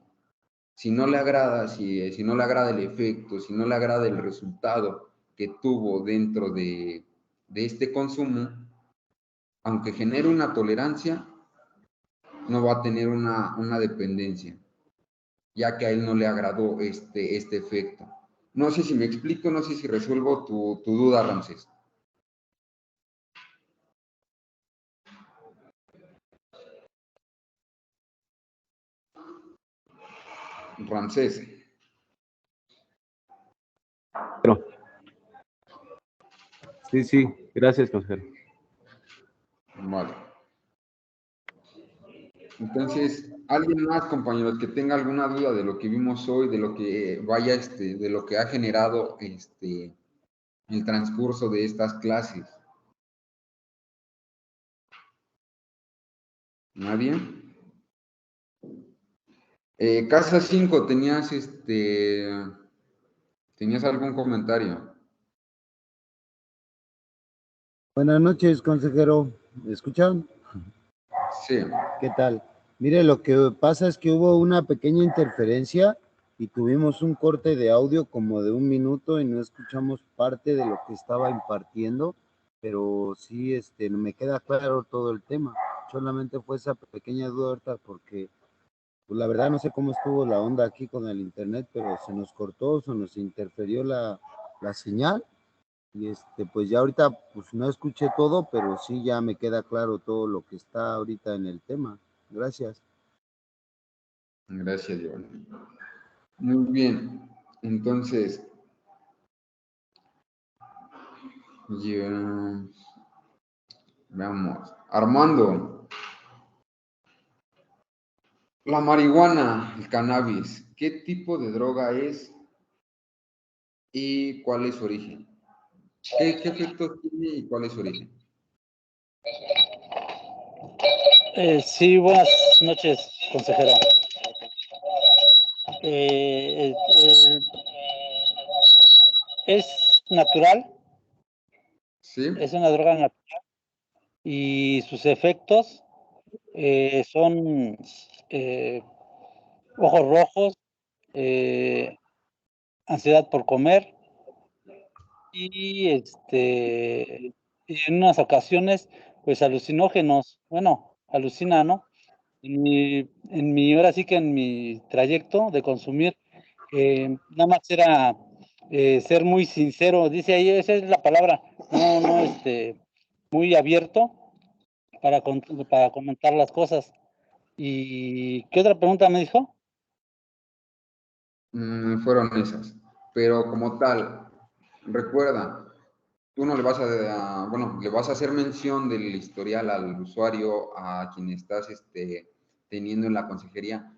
Si no le agrada, si no le agrada el efecto, si no le agrada el resultado que tuvo dentro de este consumo, aunque genere una tolerancia, no va a tener una dependencia, ya que a él no le agradó este efecto. No sé si me explico, no sé si resuelvo tu duda, Ramsés. Ramsés. Sí, gracias, consejero. Vale. Entonces, ¿alguien más, compañeros, que tenga alguna duda de lo que vimos hoy, de lo que vaya, de lo que ha generado el transcurso de estas clases? ¿Nadie? Casa 5, ¿tenías algún comentario? Buenas noches, consejero. ¿Me escuchan? Sí. ¿Qué tal? Mire, lo que pasa es que hubo una pequeña interferencia y tuvimos un corte de audio como de 1 minuto y no escuchamos parte de lo que estaba impartiendo, pero sí, me queda claro todo el tema. Solamente fue esa pequeña duda ahorita porque, pues, la verdad no sé cómo estuvo la onda aquí con el internet, pero se nos cortó, se nos interfirió la señal. Y pues ya ahorita pues no escuché todo, pero sí ya me queda claro todo lo que está ahorita en el tema. Gracias. Gracias, Giovanni. Muy bien. Entonces, veamos. Armando, la marihuana, el cannabis, ¿qué tipo de droga es y cuál es su origen? ¿Qué efectos tiene y cuál es su origen? Sí, buenas noches, consejero. Es natural. Sí. Es una droga natural y sus efectos son ojos rojos, ansiedad por comer y en unas ocasiones pues alucinógenos. Bueno, alucina, ¿no? Ahora sí que en mi trayecto de consumir, nada más era ser muy sincero, dice ahí, esa es la palabra, no muy abierto para comentar las cosas. ¿Y qué otra pregunta me dijo? Fueron esas. Pero como tal, recuerda, tú no le vas bueno, le vas a hacer mención del historial al usuario, a quien estás teniendo en la consejería,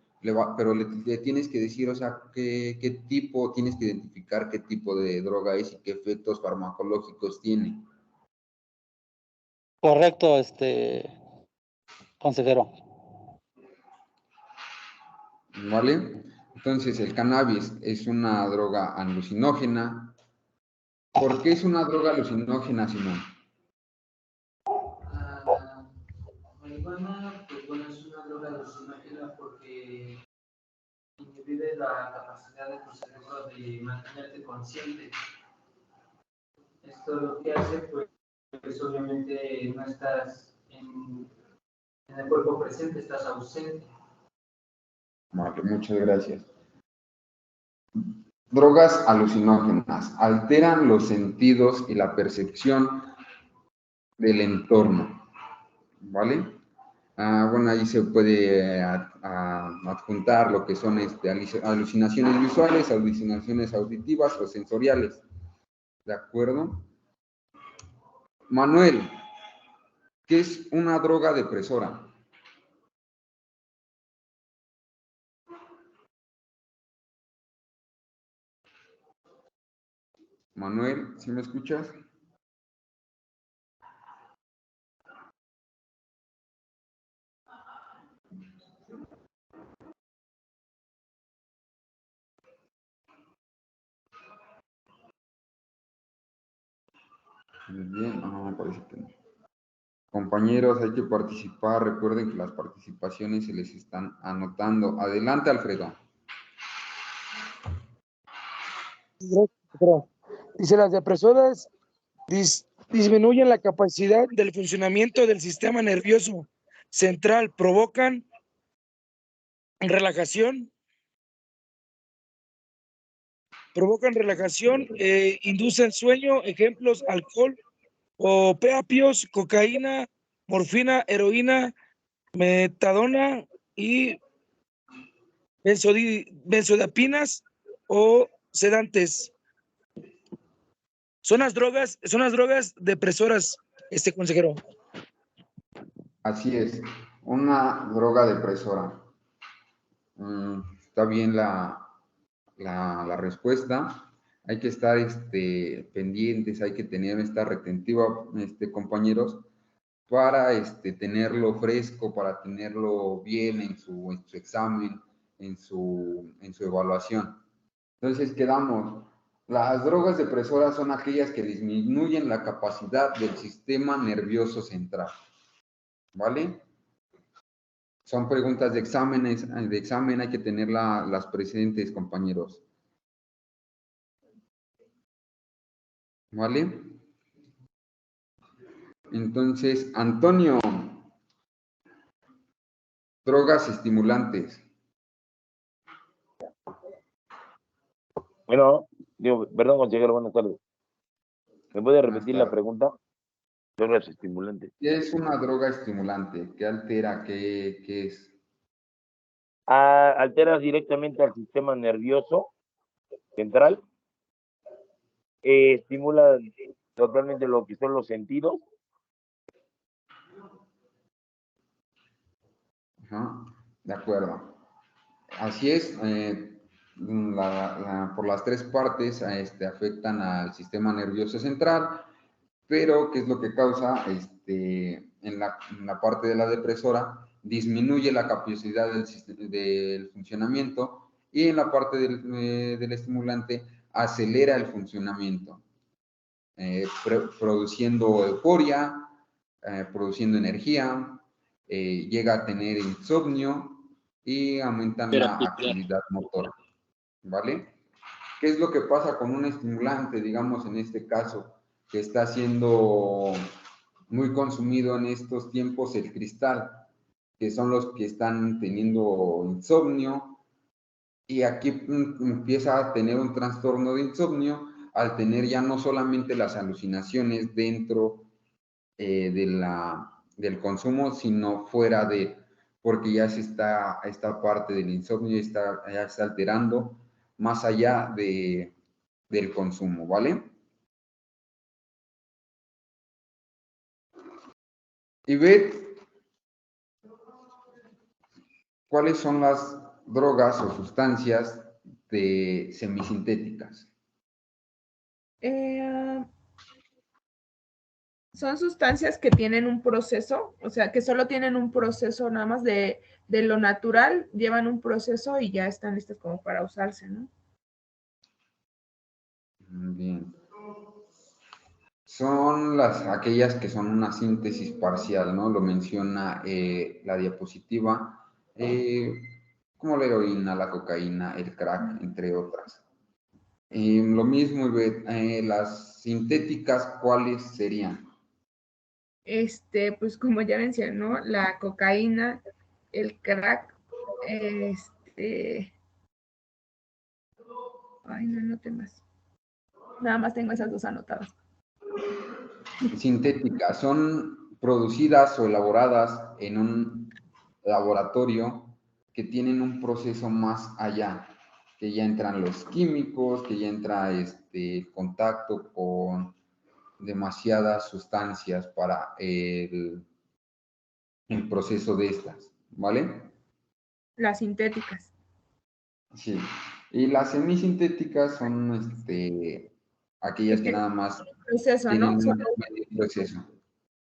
pero le tienes que decir, o sea, qué tipo, tienes que identificar qué tipo de droga es y qué efectos farmacológicos tiene. Correcto, consejero. ¿Vale? Entonces, el cannabis es una droga alucinógena. ¿Por qué es una droga alucinógena, Simón? Marihuana, pues bueno, es una droga alucinógena porque inhibe la capacidad de tu cerebro de mantenerte consciente. Esto lo que hace, pues obviamente no estás en el cuerpo presente, estás ausente. Vale, muchas gracias. Drogas alucinógenas alteran los sentidos y la percepción del entorno, ¿vale? Bueno, ahí se puede adjuntar lo que son alucinaciones visuales, alucinaciones auditivas o sensoriales, ¿de acuerdo? Manuel, ¿qué es una droga depresora? Manuel, ¿sí me escuchas? Muy bien, parece que no. Compañeros, hay que participar. Recuerden que las participaciones se les están anotando. Adelante, Alfredo. Dice, las depresoras disminuyen la capacidad del funcionamiento del sistema nervioso central, provocan relajación, inducen sueño, ejemplos, alcohol, opiáceos, cocaína, morfina, heroína, metadona y benzodiazepinas o sedantes. Son las drogas depresoras, consejero. Así es, una droga depresora. Está bien la respuesta. Hay que estar pendientes, hay que tener esta retentiva, compañeros, para tenerlo fresco, para tenerlo bien en su examen, en su evaluación. Entonces quedamos, las drogas depresoras son aquellas que disminuyen la capacidad del sistema nervioso central, ¿vale? Son preguntas de examen, hay que tenerlas presentes, compañeros. ¿Vale? Entonces, Antonio, drogas estimulantes. Bueno, perdón, consejero, buenas tardes. ¿Me puede repetir la pregunta? Drogas estimulantes. ¿Qué es una droga estimulante? ¿Qué altera? ¿Qué es? Altera directamente al sistema nervioso central, estimula totalmente lo que son los sentidos. Ajá, de acuerdo. Así es, por las tres partes afectan al sistema nervioso central, pero ¿qué es lo que causa? En la parte de la depresora disminuye la capacidad del funcionamiento y en la parte del estimulante acelera el funcionamiento, produciendo euforia, produciendo energía, llega a tener insomnio y aumentan la actividad motora, ¿vale? ¿Qué es lo que pasa con un estimulante, digamos, en este caso, que está siendo muy consumido en estos tiempos, el cristal, que son los que están teniendo insomnio, y aquí empieza a tener un trastorno de insomnio al tener ya no solamente las alucinaciones dentro del consumo, sino fuera de, porque ya se está, esta parte del insomnio ya está alterando más allá del consumo, ¿vale? Y ve cuáles son las drogas o sustancias semisintéticas. Son sustancias que tienen un proceso, o sea, que solo tienen un proceso nada más de lo natural, llevan un proceso y ya están listas como para usarse, ¿no? Bien. Son aquellas que son una síntesis parcial, ¿no? Lo menciona la diapositiva, como la heroína, la cocaína, el crack, entre otras. Lo mismo, las sintéticas, ¿cuáles serían? Pues como ya mencionó, la cocaína, el crack, ay, no anoté más. Nada más tengo esas dos anotadas. Sintéticas, son producidas o elaboradas en un laboratorio que tienen un proceso más allá, que ya entran los químicos, que ya entra contacto con demasiadas sustancias para el proceso de estas, ¿vale? Las sintéticas. Sí. Y las semisintéticas son aquellas que nada más proceso, tienen ¿no? un proceso.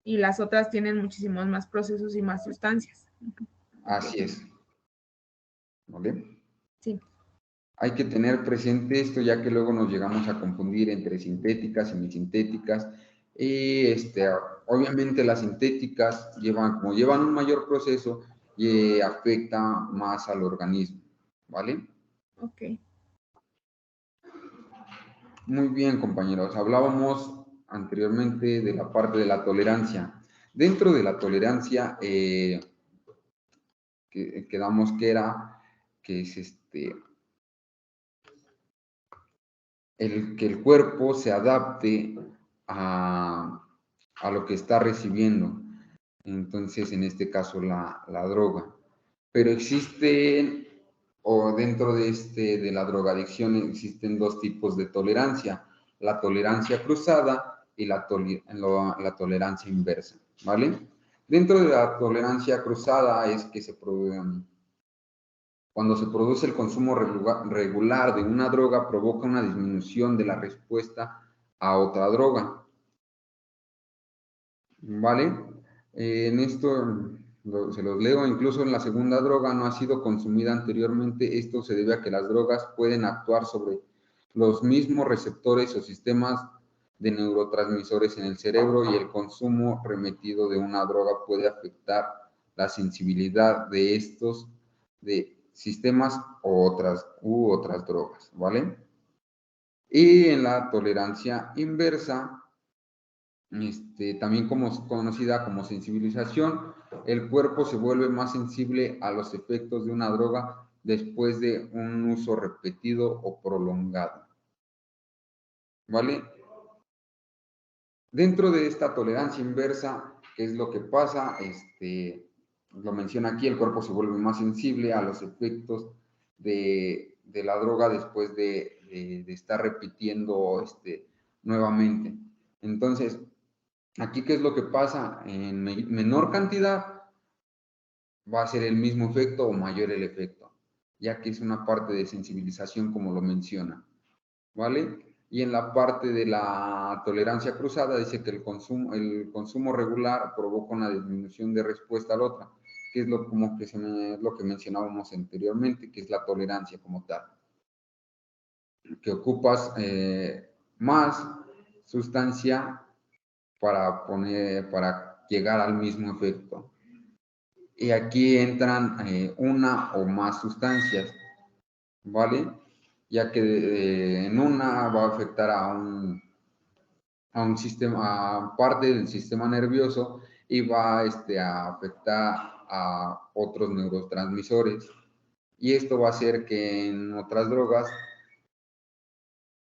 Y las otras tienen muchísimos más procesos y más sustancias. Así es. ¿Vale? Sí. Hay que tener presente esto, ya que luego nos llegamos a confundir entre sintéticas, semisintéticas. Y obviamente las sintéticas como llevan un mayor proceso, afecta más al organismo, ¿vale? Ok. Muy bien, compañeros. Hablábamos anteriormente de la parte de la tolerancia. Dentro de la tolerancia, quedamos que es que el cuerpo se adapte a lo que está recibiendo. Entonces, en este caso, la droga. Pero existen, o dentro de la drogadicción, existen dos tipos de tolerancia: la tolerancia cruzada y la tolerancia inversa, ¿vale? Dentro de la tolerancia cruzada es que cuando se produce el consumo regular de una droga, provoca una disminución de la respuesta a otra droga, ¿vale? En esto se los leo: incluso en la segunda droga no ha sido consumida anteriormente. Esto se debe a que las drogas pueden actuar sobre los mismos receptores o sistemas de neurotransmisores en el cerebro, y el consumo repetido de una droga puede afectar la sensibilidad de estos sistemas u otras drogas, ¿vale? Y en la tolerancia inversa, también conocida como sensibilización, el cuerpo se vuelve más sensible a los efectos de una droga después de un uso repetido o prolongado, ¿vale? Dentro de esta tolerancia inversa, ¿qué es lo que pasa? Lo menciona aquí: el cuerpo se vuelve más sensible a los efectos de la droga después de estar repitiendo nuevamente. Entonces, aquí, ¿qué es lo que pasa? En menor cantidad va a ser el mismo efecto o mayor el efecto, ya que es una parte de sensibilización, como lo menciona, ¿vale? Y en la parte de la tolerancia cruzada dice que el consumo regular provoca una disminución de respuesta a la otra, que es lo que mencionábamos anteriormente, que es la tolerancia como tal, que ocupas más sustancia para llegar al mismo efecto. Y aquí entran una o más sustancias, ¿vale? Ya que en una va a afectar a un sistema, a parte del sistema nervioso, y va a afectar a otros neurotransmisores. Y esto va a hacer que en otras drogas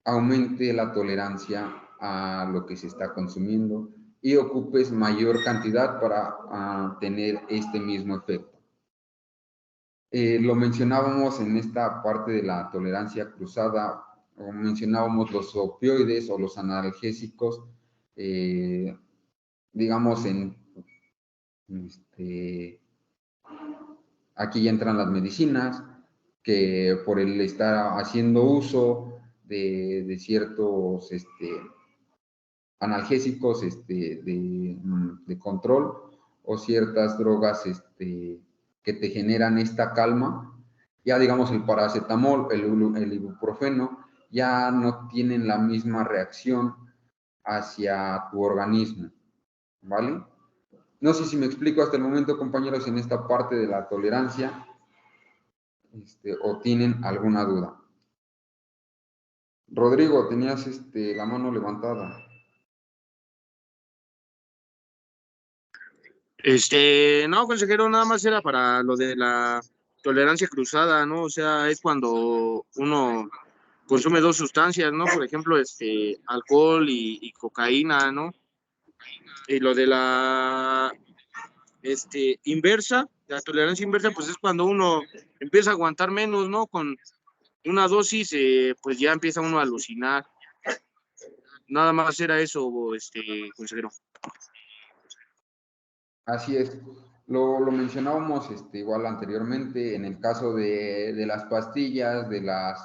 aumente la tolerancia a lo que se está consumiendo y ocupes mayor cantidad para tener este mismo efecto. Lo mencionábamos en esta parte de la tolerancia cruzada, o mencionábamos los opioides o los analgésicos, digamos, aquí ya entran las medicinas, que por el estar haciendo uso de ciertos analgésicos de control o ciertas drogas que te generan esta calma, ya digamos el paracetamol, el ibuprofeno, ya no tienen la misma reacción hacia tu organismo, ¿vale? No sé si me explico hasta el momento, compañeros, en esta parte de la tolerancia, o tienen alguna duda. Rodrigo, tenías la mano levantada. No, consejero, nada más era para lo de la tolerancia cruzada, ¿no? O sea, es cuando uno consume dos sustancias, ¿no? Por ejemplo, alcohol y cocaína, ¿no? Y lo de la inversa, la tolerancia inversa, pues es cuando uno empieza a aguantar menos, ¿no? Con una dosis, pues ya empieza uno a alucinar. Nada más era eso, consejero. Así es. Lo mencionábamos igual anteriormente en el caso de las pastillas, de las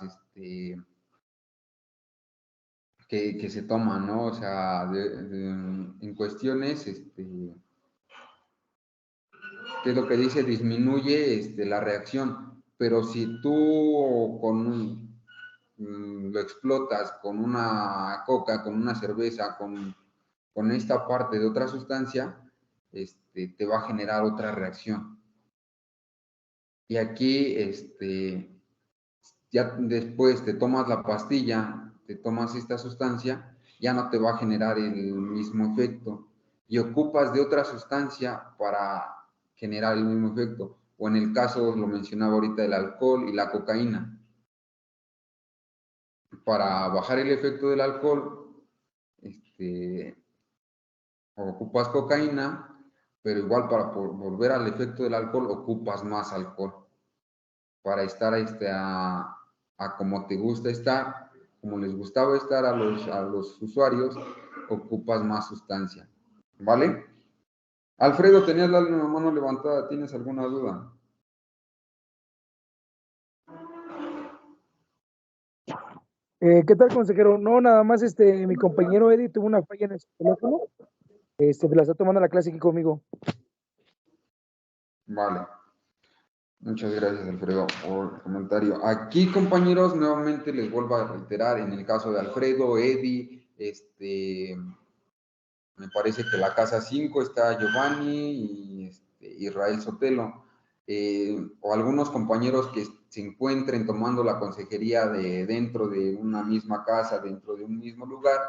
que se toman, ¿no? O sea, en cuestiones, ¿qué es lo que dice? Disminuye la reacción, pero si tú lo explotas con una coca, con una cerveza, con esta parte de otra sustancia, te va a generar otra reacción. Y aquí, ya después te tomas la pastilla, te tomas esta sustancia, ya no te va a generar el mismo efecto y ocupas de otra sustancia para generar el mismo efecto. O en el caso, lo mencionaba ahorita, el alcohol y la cocaína. Para bajar el efecto del alcohol, ocupas cocaína, pero igual para volver al efecto del alcohol, ocupas más alcohol. Para estar a como te gusta estar, como les gustaba estar a los usuarios, ocupas más sustancia. ¿Vale? Alfredo, tenías la mano levantada, ¿tienes alguna duda? ¿Qué tal, consejero? No, nada más mi compañero Eddie tuvo una falla en su teléfono. Me la está tomando la clase aquí conmigo. Vale. Muchas gracias, Alfredo, por el comentario. Aquí, compañeros, nuevamente les vuelvo a reiterar, en el caso de Alfredo, Eddie, me parece que la casa 5 está Giovanni y Israel Sotelo, o algunos compañeros que se encuentren tomando la consejería dentro de una misma casa, dentro de un mismo lugar,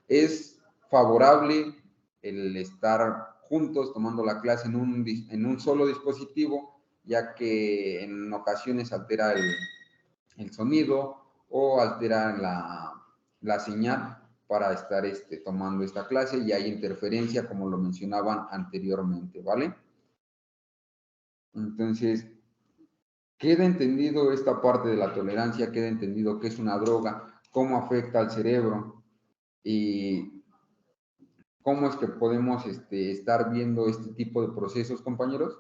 es favorable el estar juntos tomando la clase en un solo dispositivo, ya que en ocasiones altera el sonido o altera la señal para estar tomando esta clase y hay interferencia, como lo mencionaban anteriormente, ¿vale? Entonces, queda entendido esta parte de la tolerancia, queda entendido qué es una droga, cómo afecta al cerebro y cómo es que podemos estar viendo este tipo de procesos, compañeros.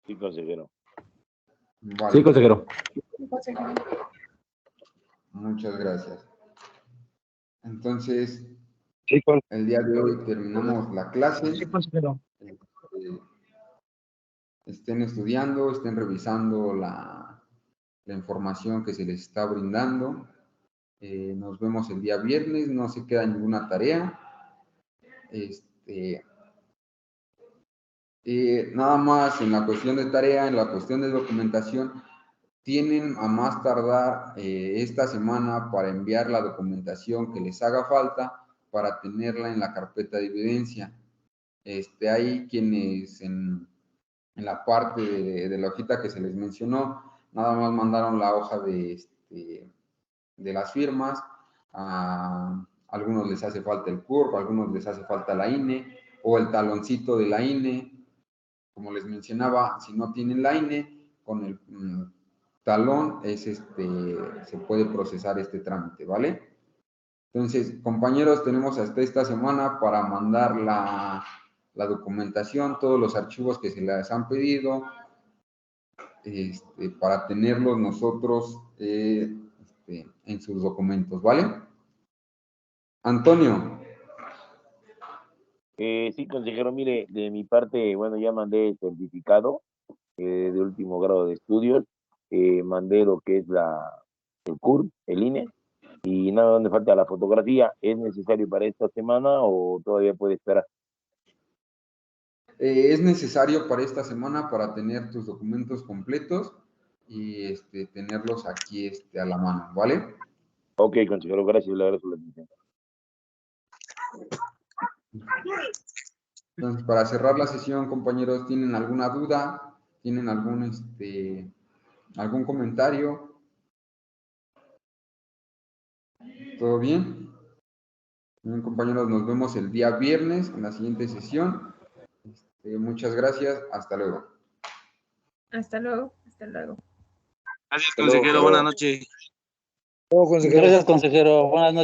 Sí, consejero. Vale. Sí, consejero. Muchas gracias. Entonces, sí, el día de hoy terminamos la clase. Sí, consejero. Estén estudiando, estén revisando la información que se les está brindando. Nos vemos el día viernes, no se queda ninguna tarea. Nada más en la cuestión de tarea, en la cuestión de documentación, tienen a más tardar esta semana para enviar la documentación que les haga falta para tenerla en la carpeta de evidencia. Hay quienes en la parte de la hojita que se les mencionó, nada más mandaron la hoja de las firmas. A algunos les hace falta el CURP, a algunos les hace falta la INE o el taloncito de la INE. Como les mencionaba, si no tienen la INE, con el talón se puede procesar este trámite, ¿vale? Entonces, compañeros, tenemos hasta esta semana para mandar la documentación, todos los archivos que se les han pedido, para tenerlos nosotros en sus documentos, ¿vale? Antonio. Sí, consejero, mire, de mi parte, bueno, ya mandé el certificado de último grado de estudios, mandé lo que es el CURP, el INE, y nada, donde falta la fotografía. ¿Es necesario para esta semana o todavía puede esperar? Es necesario para esta semana para tener tus documentos completos y tenerlos aquí a la mano, ¿vale? Ok, consejero, gracias, le agradezco la atención. Entonces, para cerrar la sesión, compañeros, ¿tienen alguna duda? ¿Tienen algún comentario? ¿Todo bien? Bien, compañeros, nos vemos el día viernes en la siguiente sesión. Muchas gracias. Hasta luego. Hasta luego. Hasta luego. Gracias, consejero. Buenas noches. Gracias, consejero. Buenas noches.